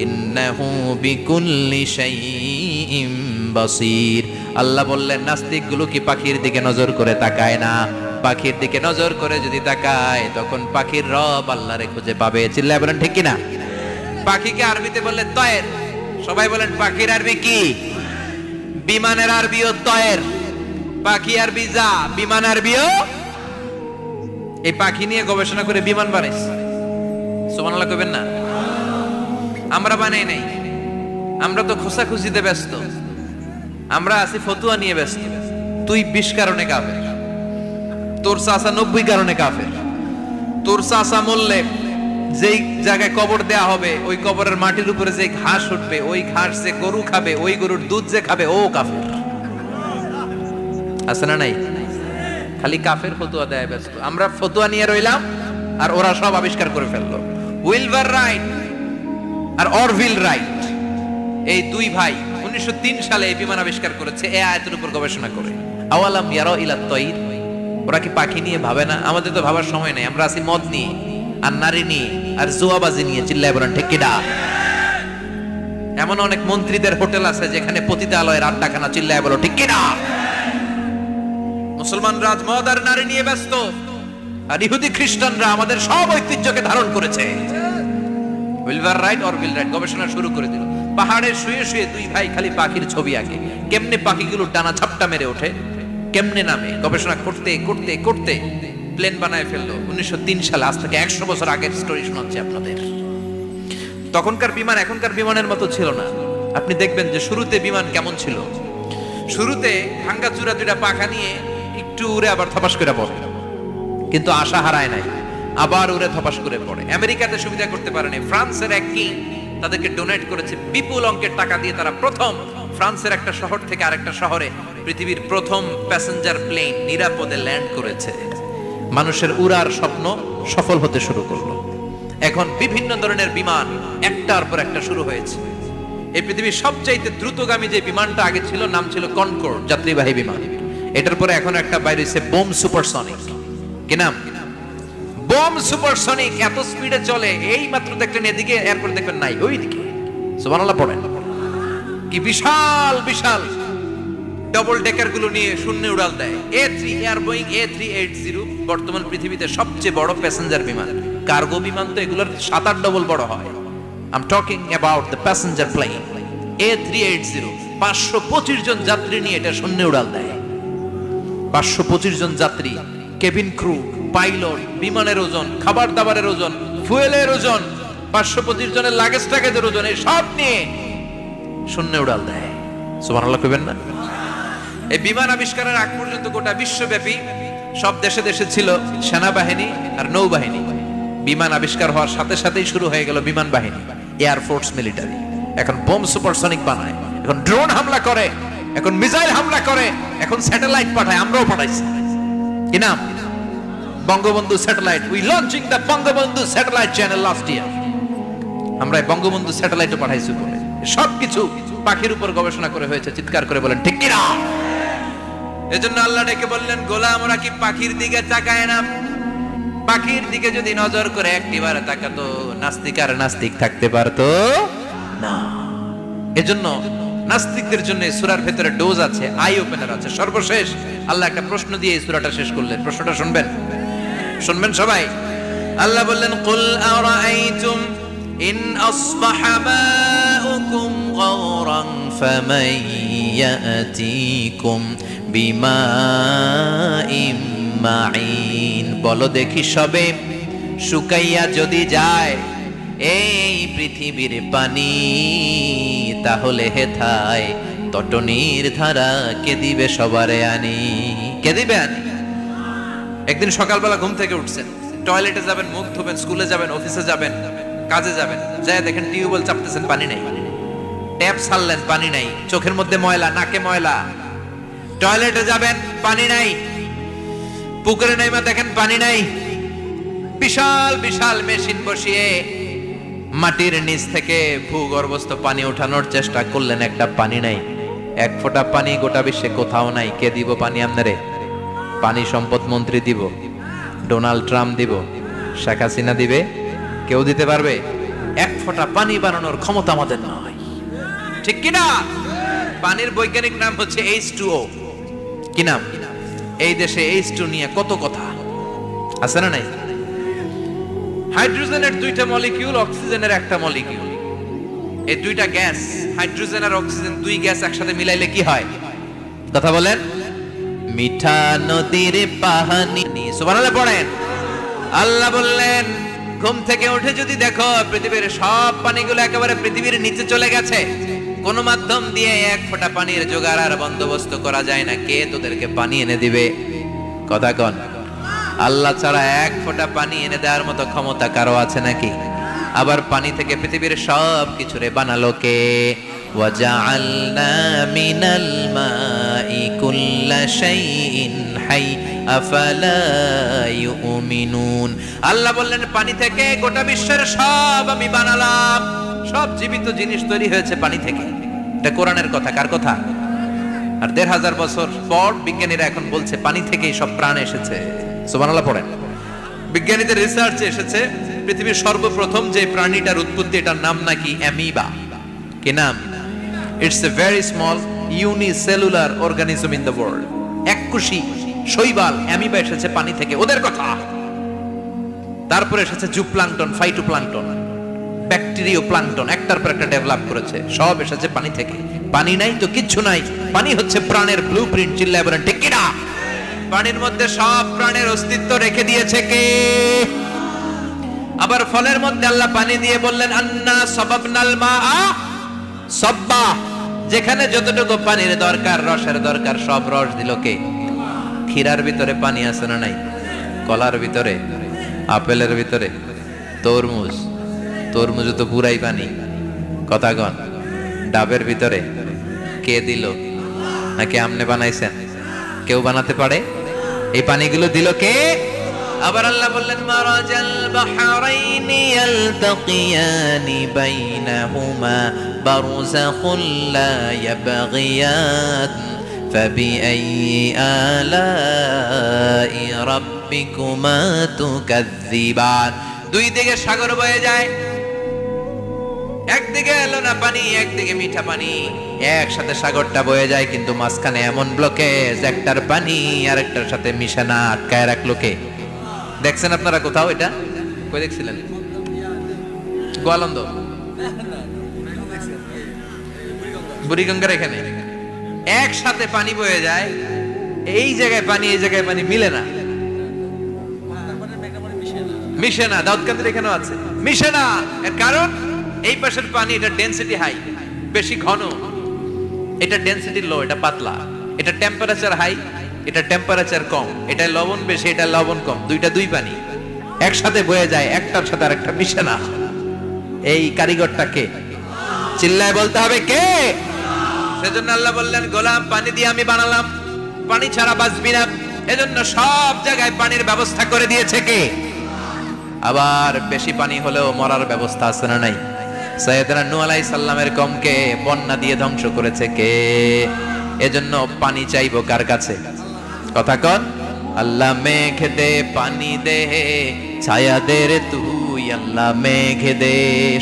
ইন্নাহু বিকুল্লি শাইইন বাসীর। আল্লাহ বললেন নাস্তিকগুলো কি পাখির দিকে নজর করে তাকায় না? পাখির দিকে নজর করে যদি তাকায় তখন পাখির রব আল্লাহরে খুঁজে পাবে। চিল্লায় বলেন ঠিক কিনা? পাখিকে আরবিতে বললে তয়ের। সবাই বলেন পাখির আরবি কি? বিমানের আরবিও তয়ের। পাখি আরবি যা, বিমান আরবিও। এই পাখি নিয়ে গবেষণা করে বিমান বানাইছে। সুবহানাল্লাহ কইবেন না? আমরা বানাই নাই, আমরা তো খোঁজাখুঁজিতে ব্যস্ত, আমরা আছি ফতুয়া নিয়ে ব্যস্ত। তুই 20 কারণে কাফের, তোর চাচা 90 কারণে কাফের। তোর চাচা মরলে যেই জায়গায় কবর দেয়া হবে ওই কবরের মাটির উপরে যে ঘাস উঠবে, ওই ঘাস যে গরু খাবে, ওই গরুর দুধ যে খাবে, ও কাফের। আছে না নাই? খালি কাফের ফতুয়া দেয় ব্যস্ত। আমরা ফতুয়া নিয়ে রইলাম আর ওরা সব আবিষ্কার করে ফেললো। উইলবার রাইট আর অরভিল রাইট, এই দুই ভাই 1903 সালে এই বিমান আবিষ্কার করেছে এই আয়াতের উপর গবেষণা করে। আওয়ালাম ইয়ারা ইলা তাইর, ওরা কি পাখি নিয়ে ভাবে না? আমাদের তো ভাবার সময় নেই, আমরা আছি মদ নিয়ে আর নারী নিয়ে আর জুয়াবাজি নিয়ে। চিল্লায় বলেন ঠিক কিনা? এমন অনেক মন্ত্রীদের হোটেল আছে যেখানে পতিতালয়ের আড্ডাখানা। চিল্লায় বলো ঠিক কিনা? মুসলমানরা আজ মদ আর নারী নিয়ে ব্যস্ত, আর ইহুদি খ্রিস্টানরা আমাদের সব ঐতিহ্যকে ধারণ করেছে। উইলবার রাইট অরভিল রাইট গবেষণা শুরু করে দিল। পাহাড়ে শুয়ে শুয়ে দুই ভাই খালি পাখির ছবি আঁকে, কেমনে পাখিগুলো ডানা ঝাপটা মেরে ওঠে, কেমনে নামে। গবেষণা করতে করতে করতে প্লেন বানায় ফেললো 1903 সালে। আজ থেকে 100 বছর আগের স্টোরি শোনাচ্ছি আপনাদের। তখনকার বিমান এখনকার বিমানের মতো ছিল না। আপনি দেখবেন যে শুরুতে বিমান কেমন ছিল। শুরুতে ভাঙ্গা চূড়া দুইটা পাখা নিয়ে একটু উড়ে আবার থপাস করে পড়ে, কিন্তু আশা হারায় নাই, আবার উড়ে থপাস করে পড়ে। আমেরিকাতে সুবিধা করতে পারেনি। ফ্রান্সের এক কিং তাদেরকে ডোনেট করেছে বিপুল অঙ্কের টাকা দিয়ে। তারা প্রথম ফ্রান্সের একটা শহর থেকে আরেকটা শহরে পৃথিবীর প্রথম প্যাসেঞ্জার প্লেন নিরাপদে ল্যান্ড করেছে। মানুষের উড়ার স্বপ্ন সফল হতে শুরু করলো। এখন বিভিন্ন ধরনের বিমান একটার পর একটা শুরু হয়েছে। এই পৃথিবীর সবচাইতে দ্রুতগামী যে বিমানটা আগে ছিল নাম ছিল কনকর্ড, যাত্রীবাহী বিমান। এটার পরে এখন একটা বাইরে হয়েছে বোম সুপারসনিক। কি নাম? Bomb supersonic. এত স্পিডে চলে, এই মাত্র দেখলেন এদিকে, এরপর দেখবেন নাই ওইদিকে। সুবহানাল্লাহ পড়েন। কি বিশাল বিশাল ডবল ডেকার গুলো নিয়ে শূন্যে উড়াল দেয়। A3 এয়ার বোয়িং A380 বর্তমান পৃথিবীতে সবচেয়ে বড় প্যাসেঞ্জার বিমান। কার্গো বিমান তো এগুলোর 7-8 ডবল বড় হয়। I'm talking about the passenger plane A380। 525 জন যাত্রী নিয়ে এটা শূন্যে উড়াল দেয়। 525 জন যাত্রী, কেবিন ক্রু, পাইলট, বিমানের ওজন, খাবার দাবারের ওজন, ফুয়েলের ওজন, 525 জনের লাগেজ টাগেজের ওজন, এই সব নিয়ে শূন্যে উড়াল দেয়। সুবহানাল্লাহ কইবেন না? এই বিমান আবিষ্কারের আগ পর্যন্ত গোটা বিশ্বব্যাপী সব দেশে দেশে ছিল সেনাবাহিনী আর নৌবাহিনী। বিমান আবিষ্কার হওয়ার সাথে সাথেই শুরু হয়ে গেল বিমান বাহিনী, এয়ারফোর্স, মিলিটারি। এখন বোম সুপারসনিক বানায়, এখন ড্রোন হামলা করে, এখন মিসাইল হামলা করে, এখন স্যাটেলাইট পাঠায়। আমরাও পাঠাইছি। কি নাম? Bangabandhu satellite. We launching the Bangabandhu satellite channel last year. আমরা বঙ্গবন্ধু স্যাটেলাইটও পাঠাইছি বলে সবকিছু পাখির উপর গবেষণা করে হয়েছে। চিৎকার করে বলেন ঠিক কিনা? এজন্য আল্লাহ ডেকে বললেন, গোলাম ওরা কি পাখির দিকে তাকায় না? পাখির দিকে যদি নজর করে একটিবার তাকাতো, নাস্তিক আর নাস্তিক থাকতে পারতো না। এজন্য নাস্তিকদের জন্য সূরার ভেতরে ডোজ আছে, আই ওপেনার আছে। সর্বশেষ আল্লাহ একটা প্রশ্ন দিয়ে এই সূরাটা শেষ করলেন। প্রশ্নটা শুনবেন? শুনবেন সবাই? আল্লাহ বললেন, কুল আরাআইতুম ইন আসবাহা মাউকুম গাওরান ফামান ইয়াতিকুম বিমাইম মাইন। বলো দেখি সবে, শুকাইয়া যদি যায় এই পৃথিবীর পানি, তাহলে হেথায় তটনির ধারা কে দিবে সবারে আনি? কে দিবে আনি? একদিন সকালবেলা ঘুম থেকে উঠছেন, টয়লেটে যাবেন, মুখ ধোবেন, স্কুলে যাবেন, অফিসে যাবেন, কাজে যাবেন, যায় দেখেন টিউবওয়েল চাপতেছেন, পানি নাই। ট্যাপ ছাড়লেন, পানি নাই। চোখের মধ্যে ময়লা, নাকে ময়লা। টয়লেটে যাবেন, পানি নাই। পুকুরে নাইমা দেখেন পানি নাই। বিশাল বিশাল মেশিন বসিয়ে মাটির নিচ থেকে ভূগর্ভস্থ পানি ওঠানোর চেষ্টা করলেন, একটা পানি নাই। এক ফোঁটা পানি গোটা বিশ্বে কোথাও নাই। কে দিব পানি আপনারে? পানি সম্পদ মন্ত্রী দিব, ডোনাল্ড ট্রাম্প দিব, শেখ হাসিনা দিবে? কেউ দিতে পারবে? এক ফোঁটা পানি বানানোর ক্ষমতা আমাদের নয়। ঠিক কিনা? পানির বৈজ্ঞানিক নাম হচ্ছে H2O। কি নাম? এই দেশে H2 নিয়ে কত কথা আছে না নাই? হাইড্রোজেনের দুইটা মলিকিউল, অক্সিজেনের একটা মলিকিউল। এই দুইটা গ্যাস, হাইড্রোজেন আর অক্সিজেন, দুই গ্যাস একসাথে মিলাইলে কি হয়? কথা বলেন। মিঠা নদীর পানি। সুবহানাল্লাহ পড়েন। আল্লাহ বললেন ঘুম থেকে উঠে যদি দেখো পৃথিবীর সব পানিগুলো একেবারে পৃথিবীর নিচে চলে গেছে, কোন মাধ্যম দিয়ে এক ফোঁটা পানির জোগাড় আর বন্দোবস্ত করা যায় না, কে তোদেরকে পানি এনে দিবে? কথা কন। আল্লাহ ছাড়া এক ফোঁটা পানি এনে দেওয়ার মতো ক্ষমতা কারো আছে নাকি? আবার পানি থেকে পৃথিবীর সব কিছুরে বানালো কে? ওয়াজআলনা মিনাল মাই কুল্লা শাইইন হাই আফালা ইউমিনুন। আল্লাহ বললেন পানি থেকে গোটা বিশ্বের সব আমি বানালাম। সব জীবিত জিনিস তৈরি হয়েছে পানি থেকে। এটা কোরআনের কথা। কার কথা? আর ১৫০০ বছর পর বিজ্ঞানীরা এখন বলছে পানি থেকেই সব প্রাণ এসেছে। সুবহানাল্লাহ পড়েন। বিজ্ঞানীদের রিসার্চে এসেছে পৃথিবীর সর্বপ্রথম যে প্রাণীটার উৎপত্তি, এটার নাম নাকি অ্যামিবা। কি নাম? It's a very small unicellular organism in the world. এককোষী শৈবাল অ্যামিবা এসেছে পানি থেকে, ওদের কথা। তারপরে এসেছে জুপ্লাঙ্কটন, ফাইটোপ্লাঙ্কটন, ব্যাকটেরিয়া প্লাঙ্কটন, একটার পর একটা ডেভেলপ করেছে, সব এসেছে পানি থেকে। পানি নাই তো কিচ্ছু নাই। পানি হচ্ছে প্রাণের ব্লুপ্রিন্ট। চিল্লায় বলেন ঠিক কিনা? পানির মধ্যে সব প্রাণের অস্তিত্ব রেখে দিয়েছে কে? আবার ফলের মধ্যে আল্লাহ পানি দিয়ে বললেন আন্না সাবাবনাল মাআ সাব্বা। যেখানে যতটুকু পানির দরকার, রসের দরকার, সব রস দিল কে? ক্ষীরার ভিতরে পানি আছে না নাই? কলার ভিতরে, আপেলের ভিতরে, তরমুজ, তরমুজও তো পুরাই পানি। কথা কন। ডাবের ভিতরে কে দিল? নাকি আমনে বানাইছেন? কেউ বানাতে পারে? এই পানিগুলো দিল কে? আবার আল্লাহ বললেন মারাজাল বাহরাইনি ইয়ালতাকিয়ানি বাইনাহুমা বারযাখুল লা ইয়াবগিয়ান ফাবিআইয়ি আলাই রাব্বিকুমা তুকাযযিবান। দুই দিকে সাগর বয়ে যায়, একদিকে এলো না পানি, একদিকে মিঠা পানি, একসাথে সাগরটা বয়ে যায়, কিন্তু মাঝখানে এমন ব্লকেজ, একটার পানি আরেকটার সাথে মিশে না, আটকায় রাখলো কে? দেখছেন আপনারা কোথাও এটা? কই দেখছিলেন? গোয়ালন্দ, বুড়িগঙ্গার এখানে একসাথে পানি বয়ে যায়, এই জায়গায় পানি এই জায়গায় পানি মিলে না, মিশে না। দাউদকান্দির এখানেও আছে, মিশে না। এর কারণ এই পাশের পানি এটা ডেনসিটি হাই, বেশি ঘন, এটা ডেনসিটি লো, এটা পাতলা, এটা টেম্পারেচার হাই, এটা টেম্পারেচার কম, এটা লবণ বেশি, এটা লবণ কম, দুইটা দুই পানি একসাথে বয়ে যায়, একটার সাথে আরেকটা মিশে না। এই কারিগরটা কে? চিল্লায় বলতে হবে কে? সেজন্য আল্লাহ বললেন গোলাম পানি দিয়ে আমি বানালাম, পানি ছাড়া বাঁচবি না, এজন্য সব জায়গায় পানির ব্যবস্থা করে দিয়েছে কে? আবার বেশি পানি হলেও মরার ব্যবস্থা আছে না নাই? সাইয়েদনা নূহ আলাইহিস সালামের কওমকে বন্যা দিয়ে ধ্বংস করেছে কে? এজন্য পানি চাইবো কার কাছে? কথা কন। আল্লাহ মেঘ দে পানি দে ছায়া দে রে তুই, আল্লাহ মেঘ দে।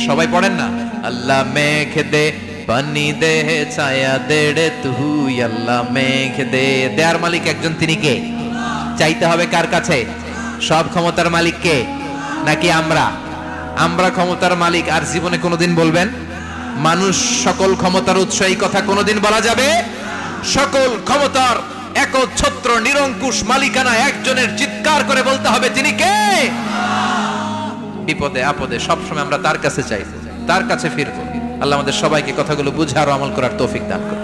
সবাই পড়েন না? আল্লাহ মেঘ দে পানি দে ছায়া দে রে তুই, আল্লাহ মেঘ দে। দেয়ার মালিক একজন, তিনি কে? চাইতে হবে কার কাছে? সব ক্ষমতার মালিক কে? নাকি আমরা? আমরা ক্ষমতার মালিক। আর জীবনে কোনোদিন বলবেন মানুষ সকল ক্ষমতার উৎস, এই কথা কোনোদিন বলা যাবে? সকল ক্ষমতার একচ্ছত্র নিরঙ্কুশ মালিকানা একজনের, চিৎকার করে বলতে হবে তিনি কে? বিপদে আপদে সবসময় আমরা তার কাছে চাইবো, তার কাছে ফিরবো। আল্লাহ আমাদের সবাইকে কথাগুলো বুঝার ও আমল করার তৌফিক দান করুন।